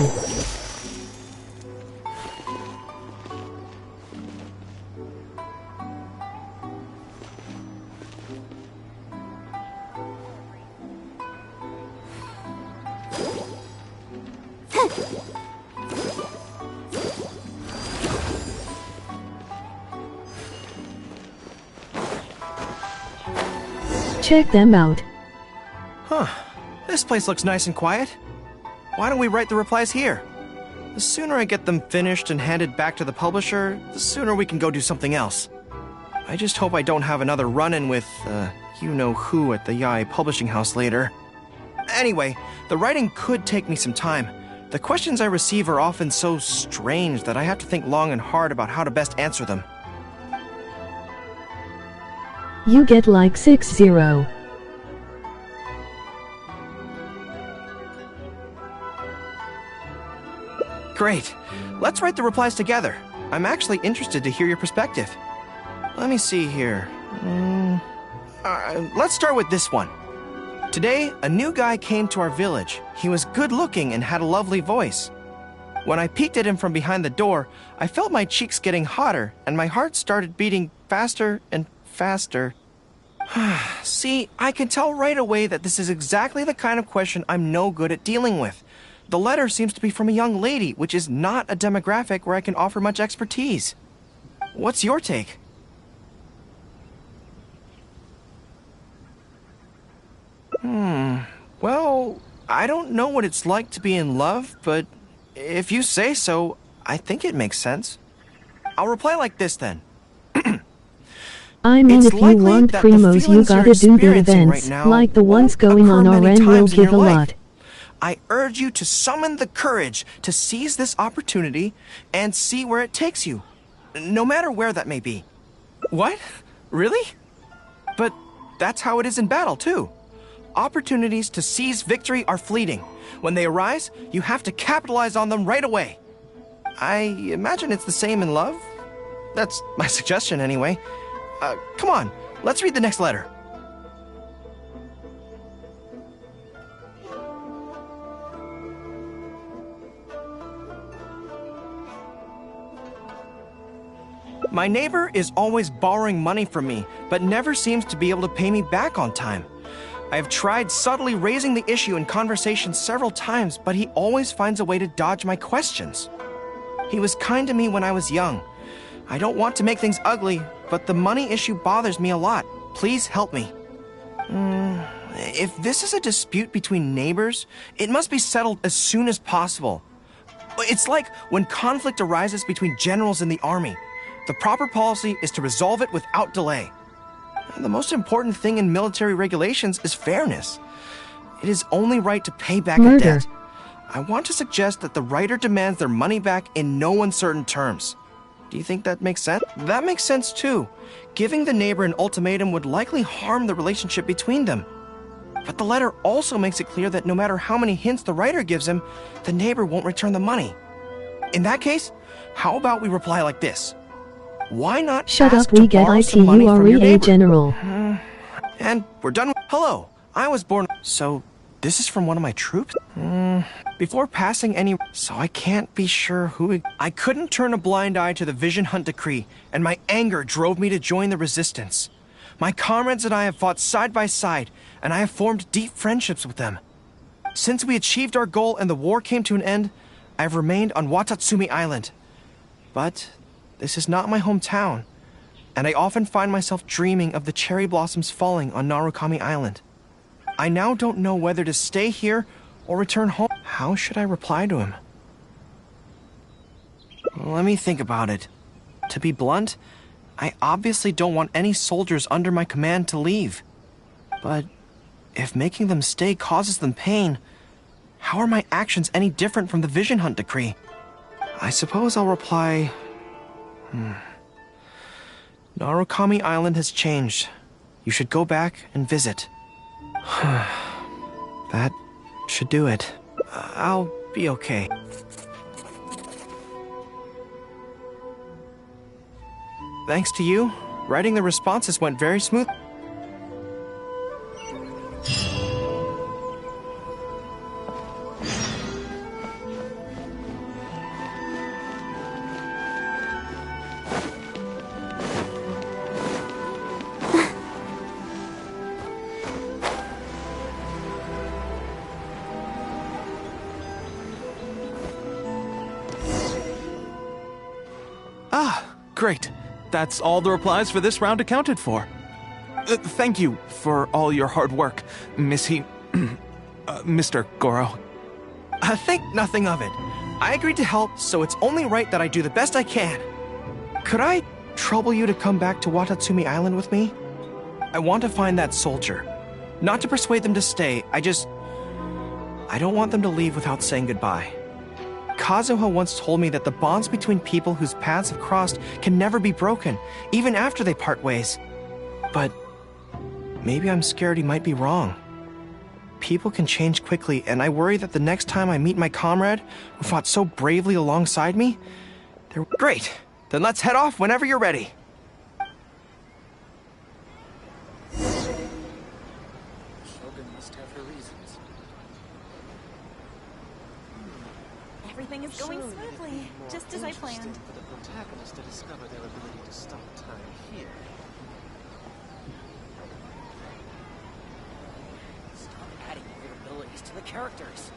Check them out. Huh. This place looks nice and quiet. Why don't we write the replies here? The sooner I get them finished and handed back to the publisher, the sooner we can go do something else. I just hope I don't have another run-in with, you-know-who at the Yaes publishing house later. Anyway, the writing could take me some time. The questions I receive are often so strange that I have to think long and hard about how to best answer them. You get like 6-0. Great. Let's write the replies together. I'm actually interested to hear your perspective. Let me see here. Let's start with this one. Today, a new guy came to our village. He was good-looking and had a lovely voice. When I peeked at him from behind the door, I felt my cheeks getting hotter, and my heart started beating faster and faster. See, I can tell right away that this is exactly the kind of question I'm no good at dealing with. The letter seems to be from a young lady, which is not a demographic where I can offer much expertise. What's your take? Well, I don't know what it's like to be in love, but if you say so, I think it makes sense. I'll reply like this then. I mean, if you want primos, you gotta do the events, like the ones going on our end will give a lot. I urge you to summon the courage to seize this opportunity and see where it takes you, no matter where that may be. What? Really? But that's how it is in battle, too. Opportunities to seize victory are fleeting. When they arise, you have to capitalize on them right away. I imagine it's the same in love. That's my suggestion, anyway. Come on, let's read the next letter. My neighbor is always borrowing money from me, but never seems to be able to pay me back on time. I have tried subtly raising the issue in conversation several times, but he always finds a way to dodge my questions. He was kind to me when I was young. I don't want to make things ugly, but the money issue bothers me a lot. Please help me. If this is a dispute between neighbors, it must be settled as soon as possible. It's like when conflict arises between generals in the army. The proper policy is to resolve it without delay. The most important thing in military regulations is fairness. It is only right to pay back a debt. I want to suggest that the writer demands their money back in no uncertain terms. Do you think that makes sense? That makes sense too. Giving the neighbor an ultimatum would likely harm the relationship between them. But the letter also makes it clear that no matter how many hints the writer gives him, the neighbor won't return the money. In that case, how about we reply like this? Why not Shut ask up, we to get borrow it, some you money from are your a neighbor? general. And we're done. Hello, I was born. So, this is from one of my troops? Before passing any. So I can't be sure who. I couldn't turn a blind eye to the Vision Hunt decree, and my anger drove me to join the resistance. My comrades and I have fought side by side, and I have formed deep friendships with them. Since we achieved our goal and the war came to an end, I have remained on Watatsumi Island. But this is not my hometown, and I often find myself dreaming of the cherry blossoms falling on Narukami Island. I now don't know whether to stay here or return home. How should I reply to him? Let me think about it. To be blunt, I obviously don't want any soldiers under my command to leave. But if making them stay causes them pain, how are my actions any different from the Vision Hunt decree? I suppose I'll reply... Narukami Island has changed. You should go back and visit. That should do it. I'll be okay. Thanks to you, writing the responses went very smooth. Great. That's all the replies for this round accounted for. Thank you for all your hard work, Mr. Goro. Think nothing of it. I agreed to help, so it's only right that I do the best I can. Could I trouble you to come back to Watatsumi Island with me? I want to find that soldier. Not to persuade them to stay, I don't want them to leave without saying goodbye. Kazuha once told me that the bonds between people whose paths have crossed can never be broken, even after they part ways. But maybe I'm scared he might be wrong. People can change quickly, and I worry that the next time I meet my comrade, who fought so bravely alongside me, they're... Great! Then let's head off whenever you're ready. Shogun must have her reasons. Everything is going Surely it'd smoothly, be more just as I planned. interesting for the protagonists to discover their ability to stop time here. Stop adding weird abilities to the characters.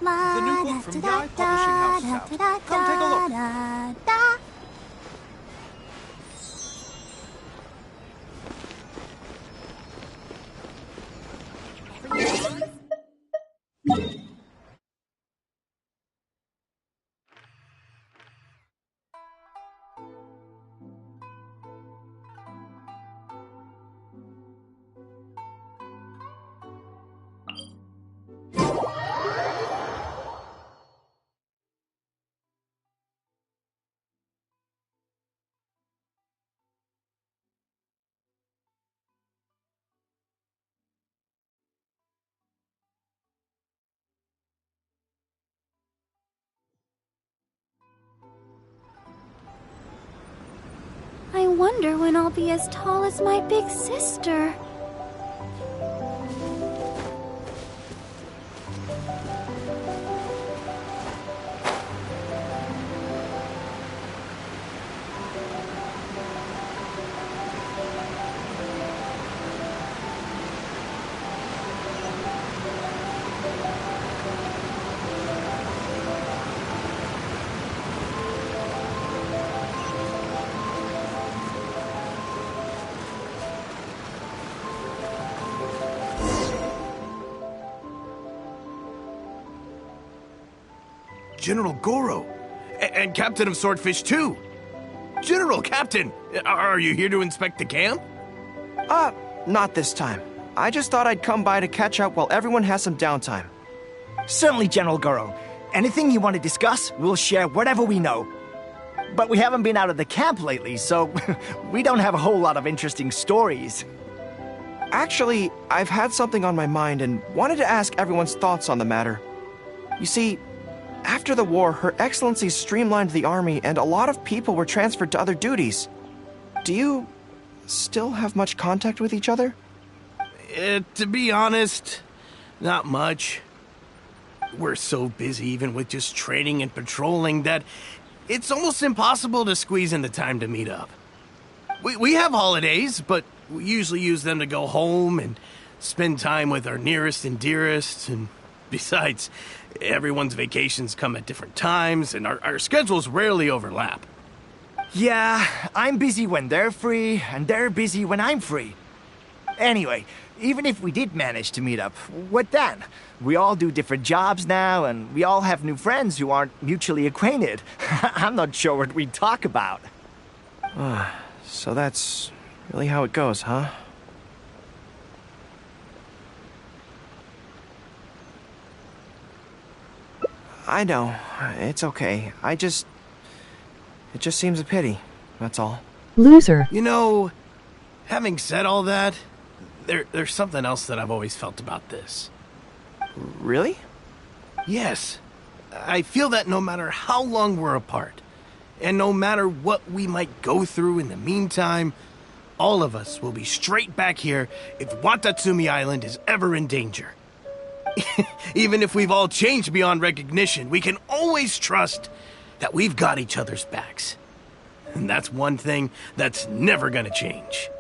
The new book from Yaes Publishing House is out. Come take a look. I wonder when I'll be as tall as my big sister. General Goro. And Captain of Swordfish, too. General, Captain, are you here to inspect the camp? Not this time. I just thought I'd come by to catch up while everyone has some downtime. Certainly, General Goro. Anything you want to discuss, we'll share whatever we know. But we haven't been out of the camp lately, so we don't have a whole lot of interesting stories. Actually, I've had something on my mind and wanted to ask everyone's thoughts on the matter. You see, After the war, Her Excellency streamlined the army and a lot of people were transferred to other duties. Do you still have much contact with each other? To be honest, not much. We're so busy even with just training and patrolling that it's almost impossible to squeeze in the time to meet up. We have holidays, but we usually use them to go home and spend time with our nearest and dearest, and besides, everyone's vacations come at different times, and our schedules rarely overlap. Yeah, I'm busy when they're free, and they're busy when I'm free. Anyway, even if we did manage to meet up, what then? We all do different jobs now, and we all have new friends who aren't mutually acquainted. I'm not sure what we'd talk about. So that's really how it goes, huh? I know. It's okay. It just seems a pity. That's all. Loser. You know, having said all that, there's something else that I've always felt about this. Really? Yes. I feel that no matter how long we're apart, and no matter what we might go through in the meantime, all of us will be straight back here if Watatsumi Island is ever in danger. Even if we've all changed beyond recognition, we can always trust that we've got each other's backs. And that's one thing that's never gonna change.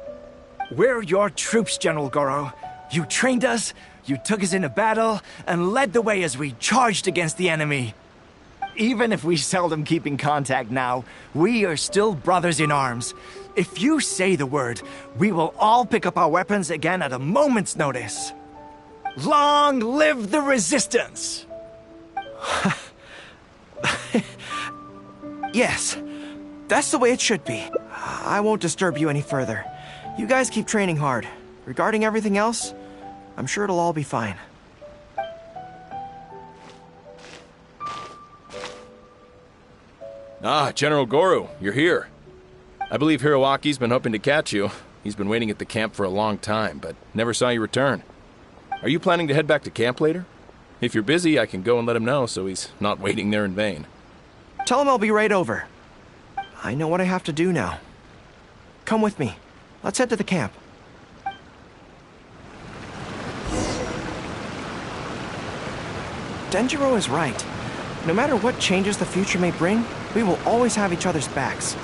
We're your troops, General Goro. You trained us, you took us into battle, and led the way as we charged against the enemy. Even if we seldom keep in contact now, we are still brothers in arms. If you say the word, we will all pick up our weapons again at a moment's notice. Long live the resistance! Yes, that's the way it should be. I won't disturb you any further. You guys keep training hard. Regarding everything else, I'm sure it'll all be fine. Ah, General Goro, you're here. I believe Hiroaki's been hoping to catch you. He's been waiting at the camp for a long time, but never saw you return. Are you planning to head back to camp later? If you're busy, I can go and let him know so he's not waiting there in vain. Tell him I'll be right over. I know what I have to do now. Come with me. Let's head to the camp. Denjiro is right. No matter what changes the future may bring, we will always have each other's backs.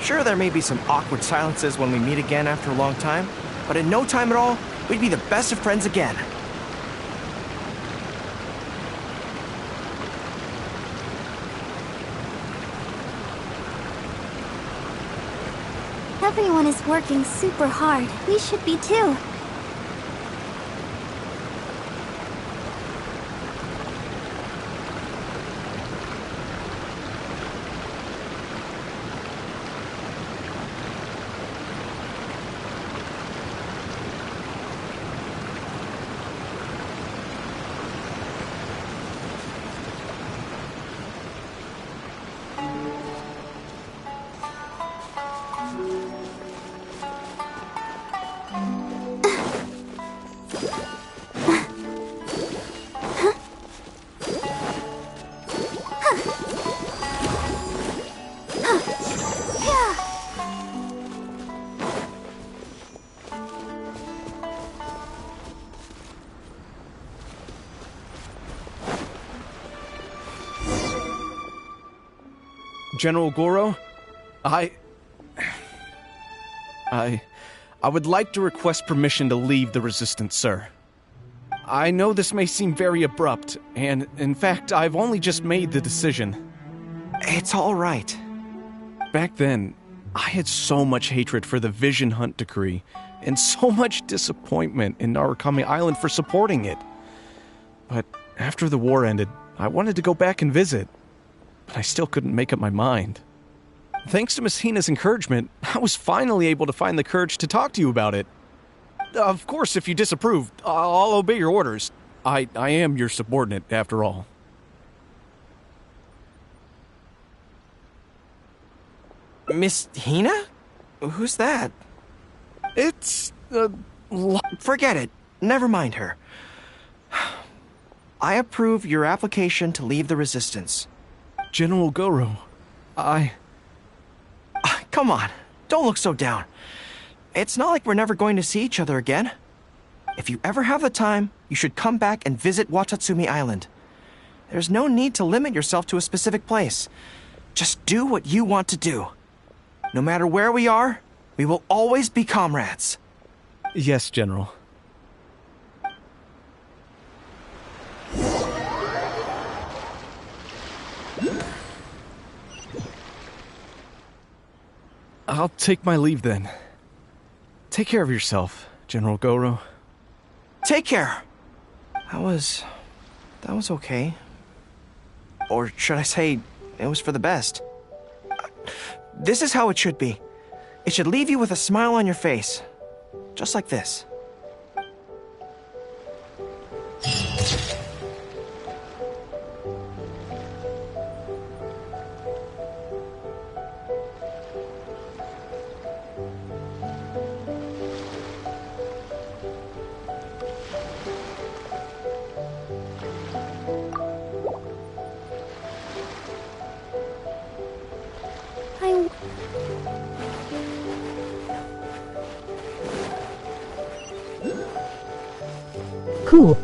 Sure, there may be some awkward silences when we meet again after a long time, but in no time at all, we'd be the best of friends again. Everyone is working super hard. We should be too. General Goro, I would like to request permission to leave the Resistance, sir. I know this may seem very abrupt, and in fact, I've only just made the decision. It's all right. Back then, I had so much hatred for the Vision Hunt decree, and so much disappointment in Narukami Island for supporting it. But after the war ended, I wanted to go back and visit. But I still couldn't make up my mind. Thanks to Miss Hina's encouragement, I was finally able to find the courage to talk to you about it. Of course, if you disapprove, I'll obey your orders. I am your subordinate, after all. Miss Hina? Who's that? It's, Forget it. Never mind her. I approve your application to leave the Resistance. General Goro, Come on, don't look so down. It's not like we're never going to see each other again. If you ever have the time, you should come back and visit Watatsumi Island. There's no need to limit yourself to a specific place. Just do what you want to do. No matter where we are, we will always be comrades. Yes, General. I'll take my leave then. Take care of yourself, General Goro. Take care. That was okay. Or should I say, it was for the best. This is how it should be. It should leave you with a smile on your face. Just like this. Cool.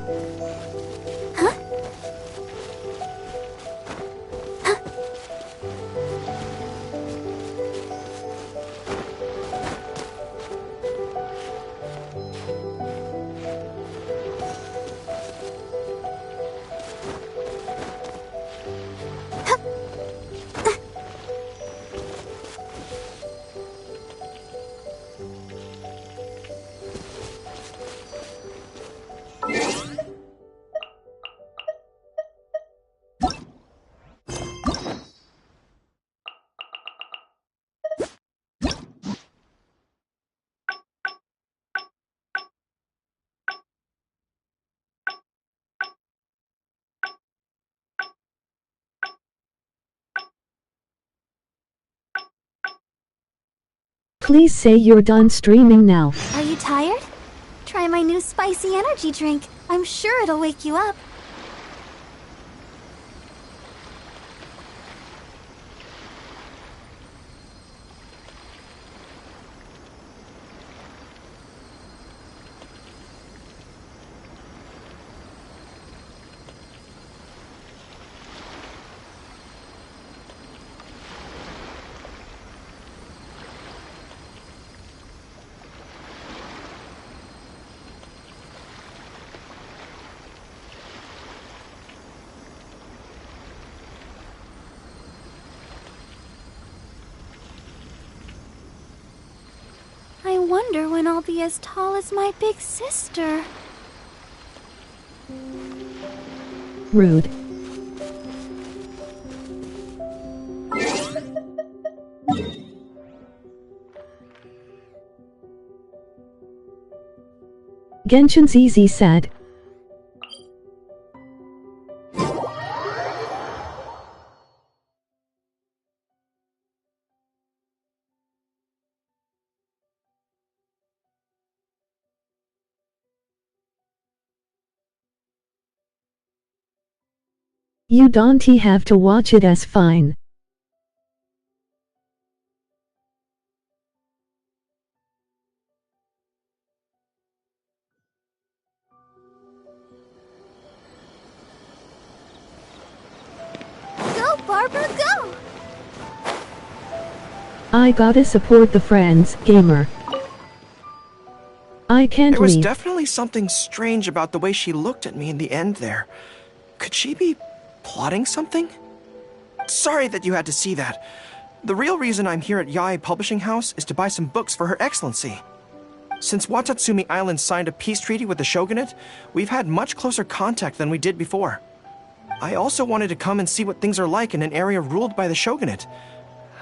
Please say you're done streaming now. Are you tired? Try my new spicy energy drink. I'm sure it'll wake you up. I wonder when I'll be as tall as my big sister. Rude. Genshin ZZ said. You don't have to watch it as fine. Go, Barbara, go! I gotta support the friends, gamer. I can't There was leave. definitely something strange about the way she looked at me in the end there. Could she be plotting something? Sorry that you had to see that. The real reason I'm here at Yae Publishing House is to buy some books for Her Excellency. Since Watatsumi Island signed a peace treaty with the shogunate, we've had much closer contact than we did before. I also wanted to come and see what things are like in an area ruled by the shogunate.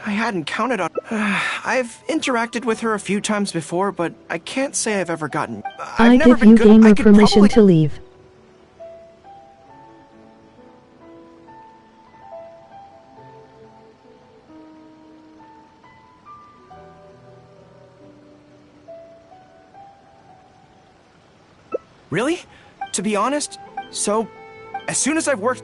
I hadn't counted on... I've interacted with her a few times before, but I can't say I've ever gotten... I give you gamer permission to leave. Really? To be honest, so As soon as I've worked...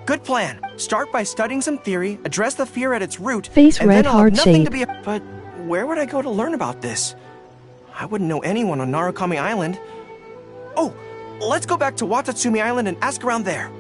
Good plan. Start by studying some theory, address the fear at its root, Face and red then I'll have heart nothing shape. to be... But where would I go to learn about this? I wouldn't know anyone on Narukami Island. Oh, let's go back to Watatsumi Island and ask around there.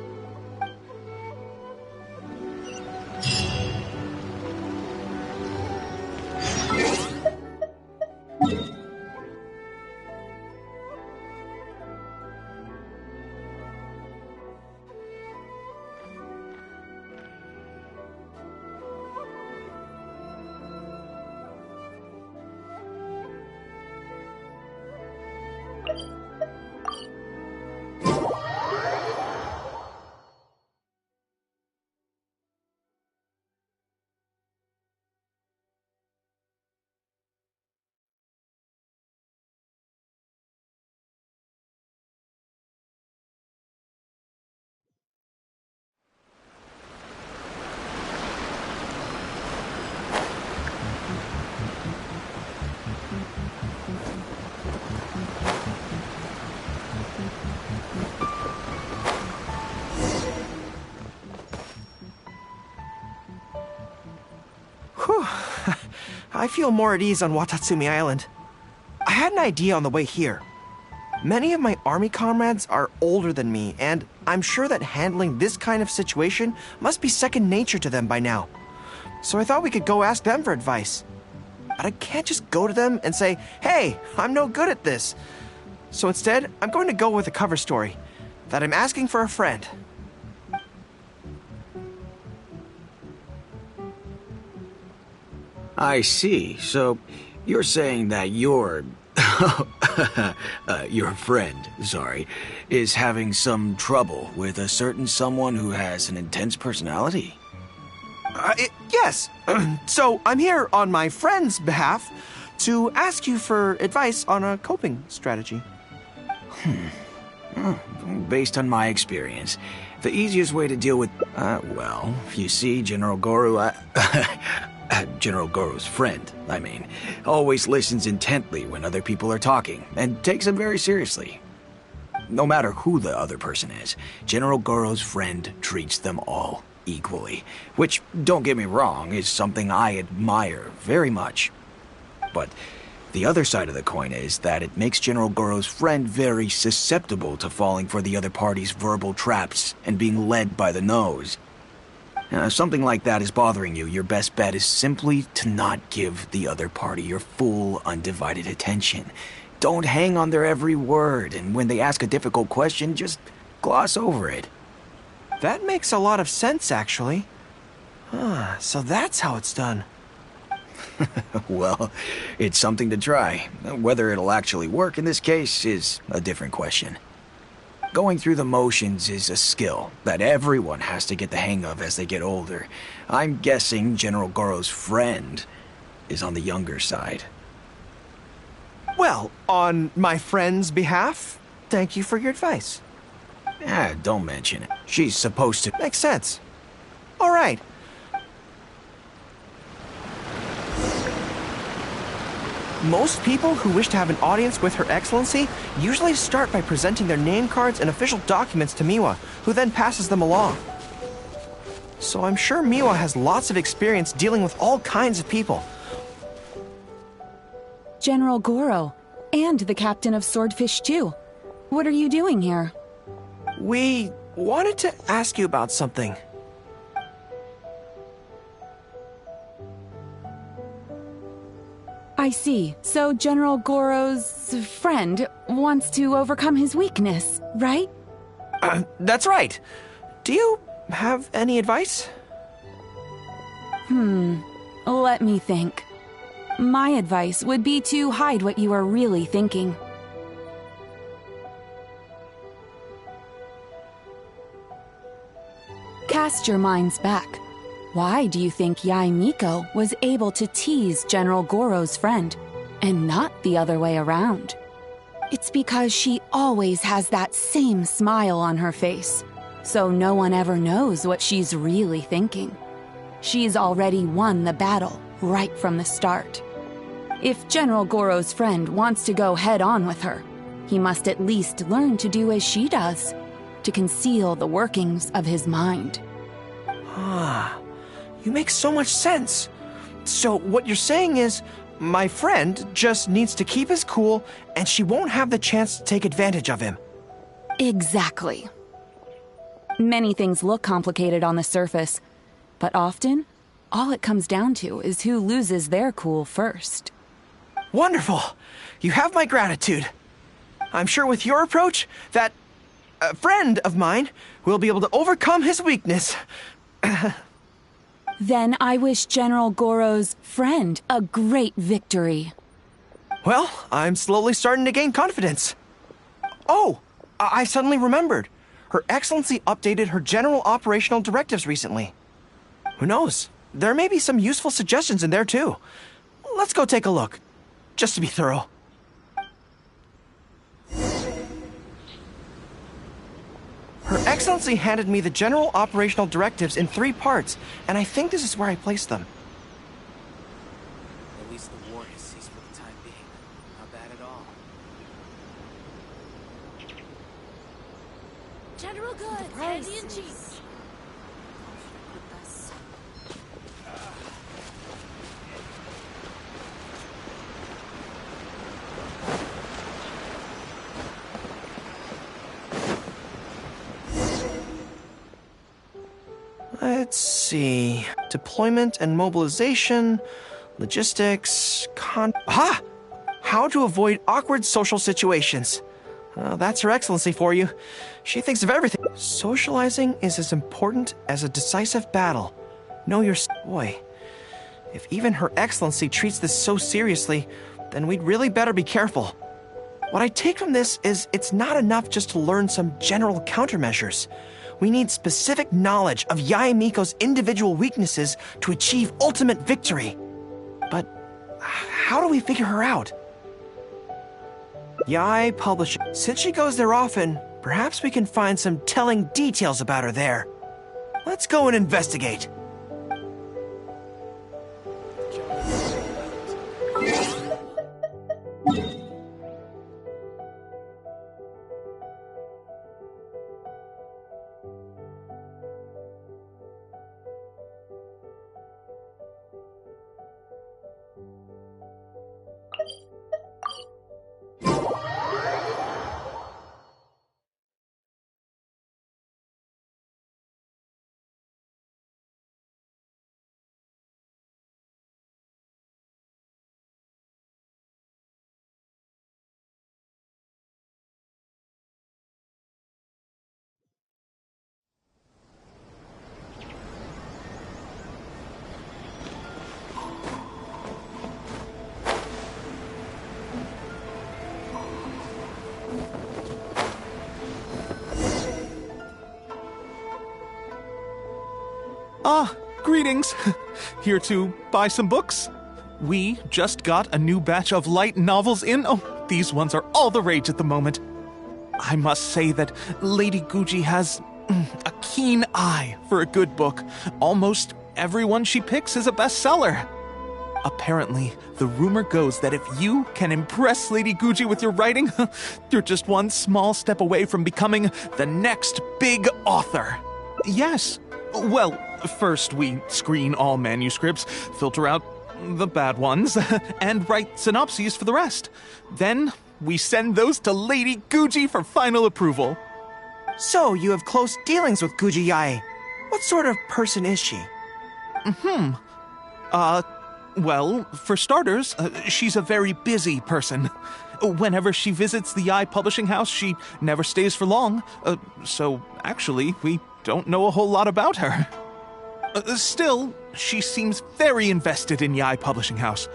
Whew. I feel more at ease on Watatsumi Island. I had an idea on the way here. Many of my army comrades are older than me, and I'm sure that handling this kind of situation must be second nature to them by now. So I thought we could go ask them for advice. But I can't just go to them and say, hey, I'm no good at this. So instead, I'm going to go with a cover story, that I'm asking for a friend. I see. So, you're saying that your friend, is having some trouble with a certain someone who has an intense personality? Yes. So, I'm here on my friend's behalf to ask you for advice on a coping strategy. Based on my experience, the easiest way to deal with... well, you see, General Goro... General Goro's friend, I mean, always listens intently when other people are talking, and takes them very seriously. No matter who the other person is, General Goro's friend treats them all equally, which, don't get me wrong, is something I admire very much. But the other side of the coin is that it makes General Goro's friend very susceptible to falling for the other party's verbal traps and being led by the nose. If something like that is bothering you, your best bet is simply to not give the other party your full, undivided attention. Don't hang on their every word, and when they ask a difficult question, just gloss over it. That makes a lot of sense, actually. So that's how it's done. Well, it's something to try. Whether it'll actually work in this case is a different question. Going through the motions is a skill that everyone has to get the hang of as they get older. I'm guessing General Goro's friend is on the younger side. Well, on my friend's behalf, thank you for your advice. Don't mention it. She's supposed to... Makes sense. All right. Most people who wish to have an audience with Her Excellency usually start by presenting their name cards and official documents to Miwa, who then passes them along. So I'm sure Miwa has lots of experience dealing with all kinds of people. General Goro, and the captain of Swordfish too. What are you doing here? We wanted to ask you about something. I see. So General Goro's friend wants to overcome his weakness, right? That's right. Do you have any advice? Let me think. My advice would be to hide what you are really thinking. Cast your minds back. Why do you think Yae Miko was able to tease General Goro's friend, and not the other way around? It's because she always has that same smile on her face, so no one ever knows what she's really thinking. She's already won the battle right from the start. If General Goro's friend wants to go head-on with her, he must at least learn to do as she does, to conceal the workings of his mind. Ah, you make so much sense. So what you're saying is, my friend just needs to keep his cool, and she won't have the chance to take advantage of him. Exactly. Many things look complicated on the surface, but often, all it comes down to is who loses their cool first. Wonderful! You have my gratitude. I'm sure with your approach, that friend of mine will be able to overcome his weakness. Then I wish General Goro's friend a great victory. Well, I'm slowly starting to gain confidence. Oh, I suddenly remembered. Her Excellency updated her general operational directives recently. Who knows? There may be some useful suggestions in there too. Let's go take a look, just to be thorough. Her Excellency handed me the general operational directives in 3 parts, and I think this is where I placed them. At least the war has ceased for the time being. Not bad at all. General Good, Andy and Chief. Let's see. Deployment and mobilization, logistics, Aha! How to avoid awkward social situations. That's Her Excellency for you. She thinks of everything. Socializing is as important as a decisive battle. Know your... Boy, if even Her Excellency treats this so seriously, then we'd really better be careful. What I take from this is it's not enough just to learn some general countermeasures. We need specific knowledge of Yae Miko's individual weaknesses to achieve ultimate victory. But how do we figure her out? Yae Publishing. Since she goes there often, perhaps we can find some telling details about her there. Let's go and investigate. Ah, greetings. Here to buy some books? We just got a new batch of light novels in. Oh, these ones are all the rage at the moment. I must say that Lady Guji has a keen eye for a good book. Almost everyone she picks is a bestseller. Apparently, the rumor goes that if you can impress Lady Guji with your writing, you're just one small step away from becoming the next big author. Yes. Well, first we screen all manuscripts, filter out the bad ones, and write synopses for the rest. Then we send those to Lady Guji for final approval. So, you have close dealings with Guji Yae. What sort of person is she? Well, for starters, she's a very busy person. Whenever she visits the Yae Publishing House, she never stays for long. So, actually, we don't know a whole lot about her. Still, she seems very invested in Yae Publishing House.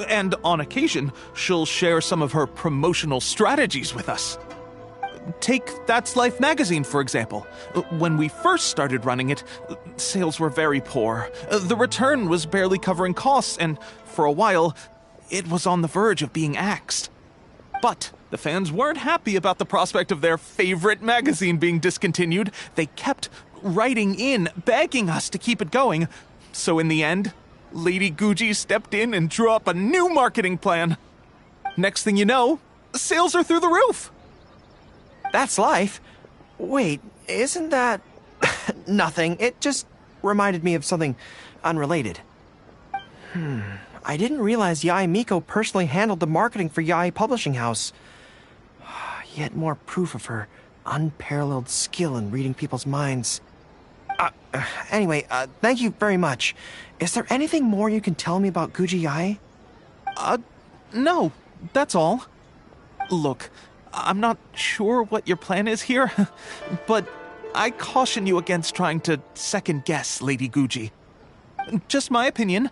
And on occasion, she'll share some of her promotional strategies with us. Take That's Life magazine, for example. When we first started running it, sales were very poor. The return was barely covering costs, and for a while, it was on the verge of being axed. But the fans weren't happy about the prospect of their favorite magazine being discontinued. They kept writing in, begging us to keep it going. So in the end, Lady Guji stepped in and drew up a new marketing plan. Next thing you know, sales are through the roof. That's life. Wait, isn't that... Nothing. It just reminded me of something unrelated. I didn't realize Yae Miko personally handled the marketing for Yae Publishing House. Yet more proof of her unparalleled skill in reading people's minds. Anyway, thank you very much. Is there anything more you can tell me about Guji Yae? No, that's all. Look, I'm not sure what your plan is here, but I caution you against trying to second-guess Lady Guji. Just my opinion,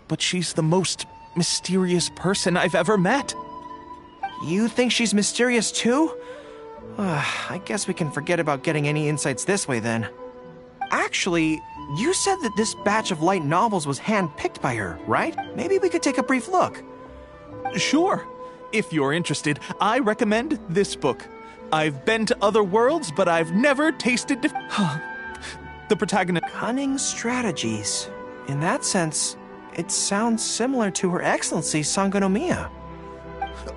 but she's the most mysterious person I've ever met. You think she's mysterious too? I guess we can forget about getting any insights this way then. Actually, you said that this batch of light novels was hand-picked by her, right? Maybe we could take a brief look. Sure. If you're interested, I recommend this book. I've been to other worlds, but I've never tasted the protagonist. Cunning strategies. In that sense, it sounds similar to Her Excellency Sangonomiya.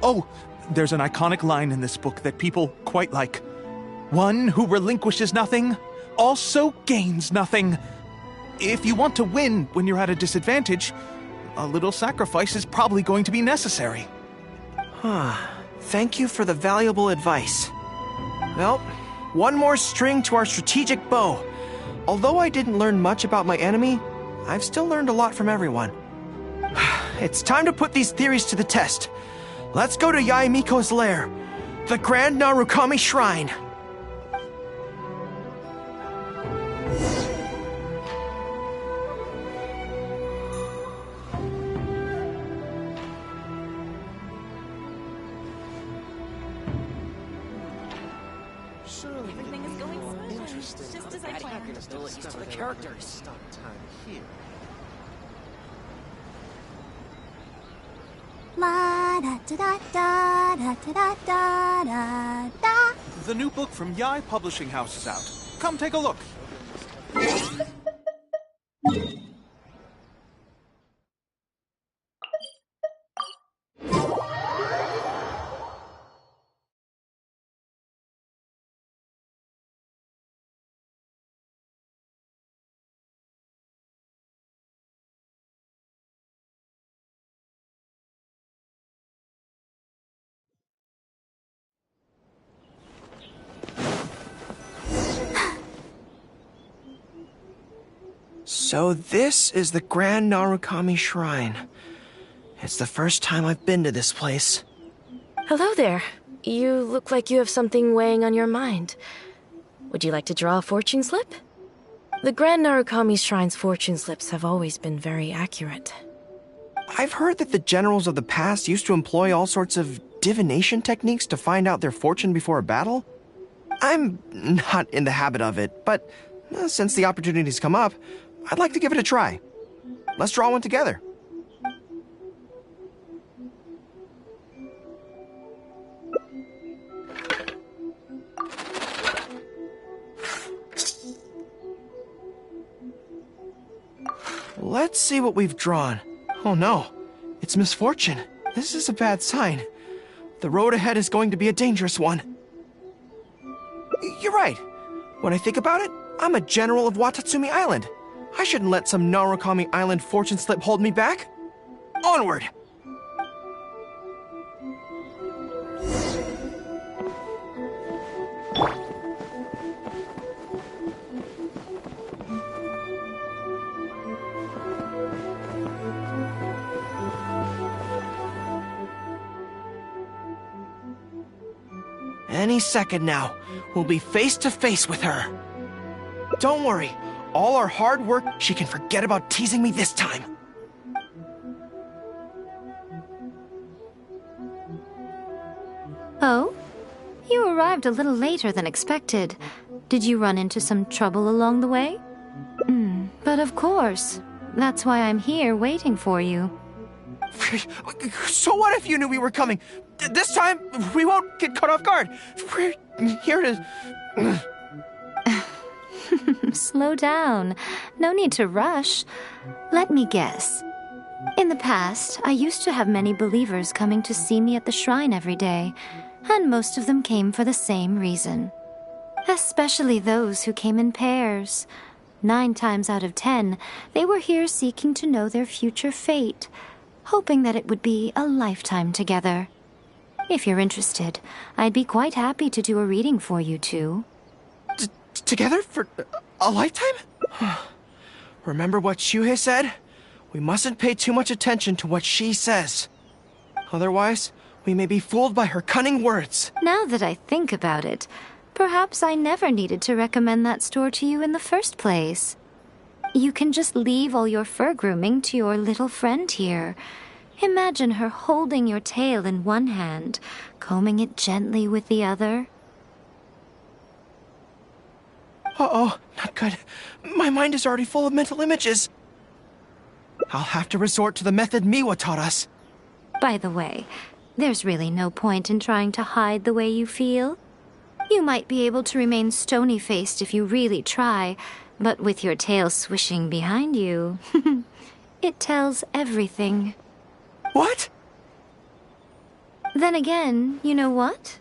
Oh, there's an iconic line in this book that people quite like. One who relinquishes nothing also gains nothing. If you want to win when you're at a disadvantage, a little sacrifice is probably going to be necessary. Thank you for the valuable advice. Well, one more string to our strategic bow. Although I didn't learn much about my enemy, I've still learned a lot from everyone. It's time to put these theories to the test. Let's go to Yae Miko's lair, the Grand Narukami Shrine. Everything is going smoothly. Just as I planned. Still used to the characters. Stop time here. The new book from Yae Publishing House is out. Come take a look. So this is the Grand Narukami Shrine. It's the first time I've been to this place. Hello there. You look like you have something weighing on your mind. Would you like to draw a fortune slip? The Grand Narukami Shrine's fortune slips have always been very accurate. I've heard that the generals of the past used to employ all sorts of divination techniques to find out their fortune before a battle. I'm not in the habit of it, but since the opportunity's come up, I'd like to give it a try. Let's draw one together. Let's see what we've drawn. Oh no, it's misfortune. This is a bad sign. The road ahead is going to be a dangerous one. You're right. When I think about it, I'm a general of Watatsumi Island. I shouldn't let some Narukami Island fortune slip hold me back. Onward! Any second now, we'll be face to face with her. Don't worry, all our hard work, she can forget about teasing me this time. Oh? You arrived a little later than expected. Did you run into some trouble along the way? But of course. That's why I'm here waiting for you. So what if you knew we were coming? This time, we won't get caught off guard. We're here to... Slow down. No need to rush. Let me guess. In the past, I used to have many believers coming to see me at the shrine every day. And most of them came for the same reason. Especially those who came in pairs. 9 times out of 10, they were here seeking to know their future fate, hoping that it would be a lifetime together. If you're interested, I'd be quite happy to do a reading for you two. Together for a lifetime? Remember what Shuhei said? We mustn't pay too much attention to what she says. Otherwise, we may be fooled by her cunning words. Now that I think about it, perhaps I never needed to recommend that store to you in the first place. You can just leave all your fur grooming to your little friend here. Imagine her holding your tail in one hand, combing it gently with the other. Uh-oh, not good. My mind is already full of mental images. I'll have to resort to the method Miwa taught us. By the way, there's really no point in trying to hide the way you feel. You might be able to remain stony-faced if you really try, but with your tail swishing behind you, it tells everything. What? Then again, you know what?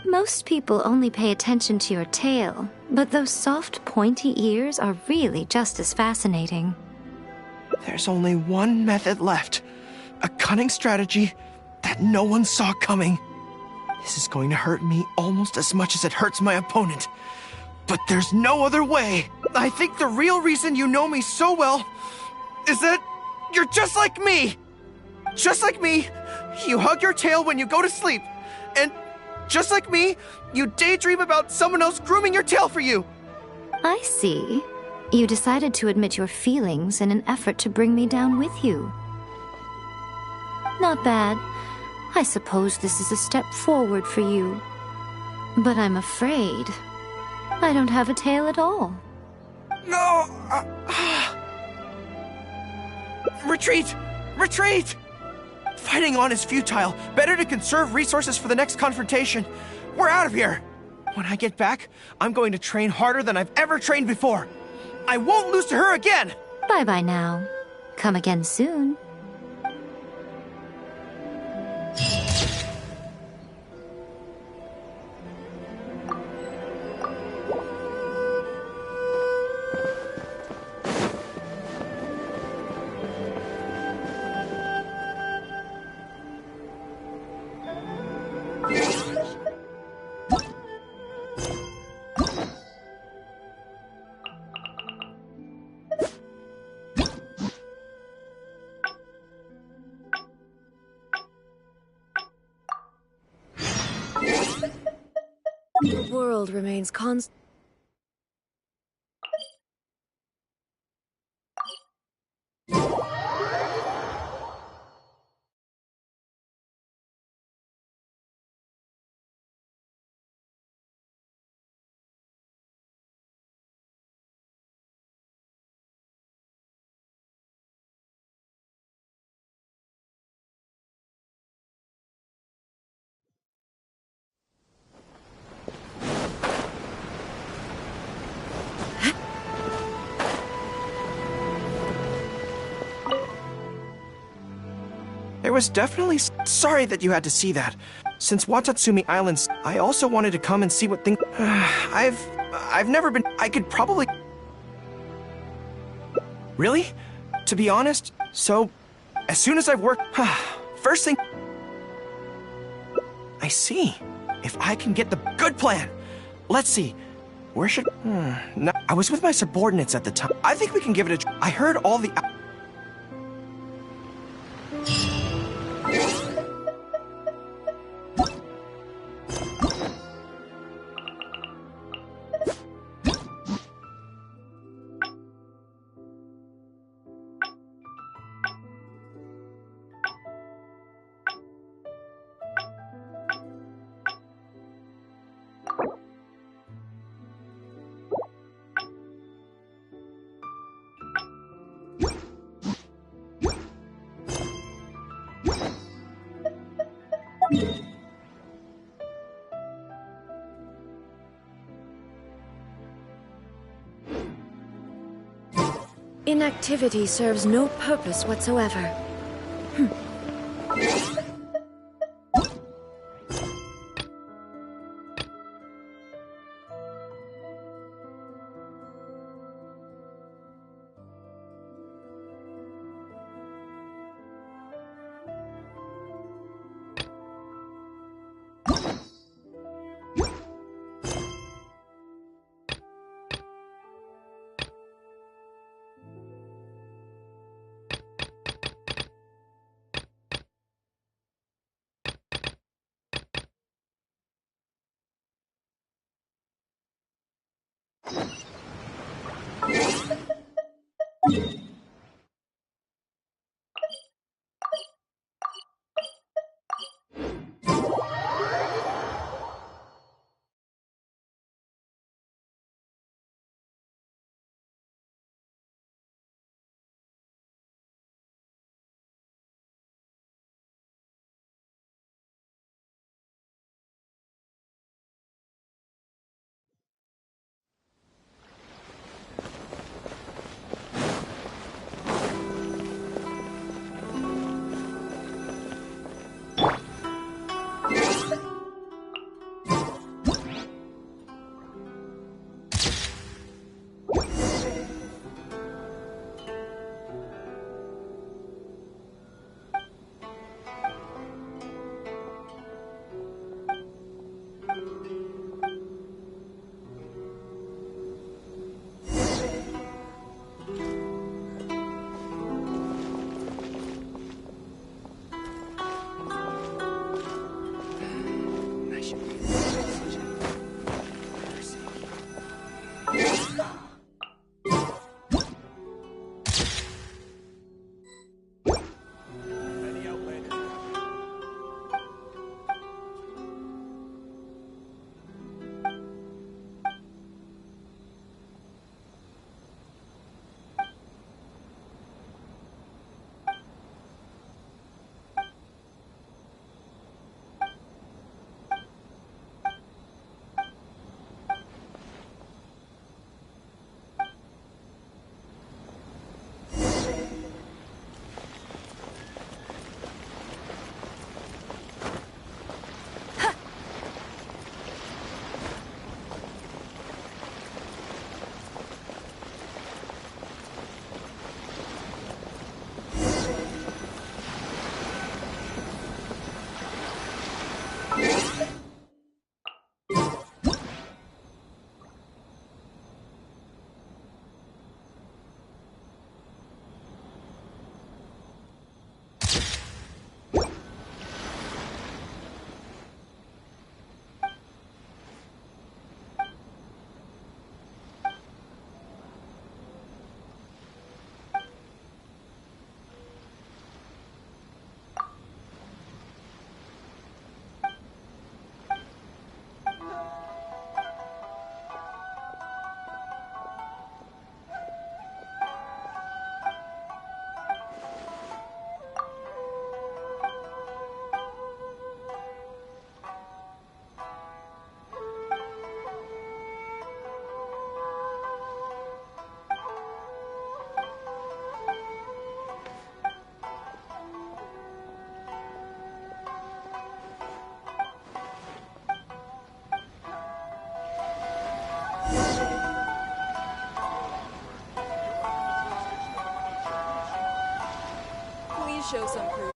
Most people only pay attention to your tail, but those soft, pointy ears are really just as fascinating. There's only one method left. A cunning strategy that no one saw coming. This is going to hurt me almost as much as it hurts my opponent. But there's no other way. I think the real reason you know me so well is that you're just like me. Just like me, you hug your tail when you go to sleep. And just like me, you daydream about someone else grooming your tail for you. I see. You decided to admit your feelings in an effort to bring me down with you. Not bad. I suppose this is a step forward for you. But I'm afraid I don't have a tail at all. No! Retreat! Retreat! Fighting on is futile. Better to conserve resources for the next confrontation. We're out of here! When I get back, I'm going to train harder than I've ever trained before. I won't lose to her again! Bye-bye now. Come again soon. The world remains constant. There was definitely sorry that you had to see that. Since Watatsumi Islands, I also wanted to come and see what things. I've never been. I could probably. Really? To be honest, so as soon as I've worked, first thing. I see. If I can get the good plan. Let's see. Where should? No, I was with my subordinates at the time. I think we can give it a try. I heard all the. Inactivity serves no purpose whatsoever. show some proof.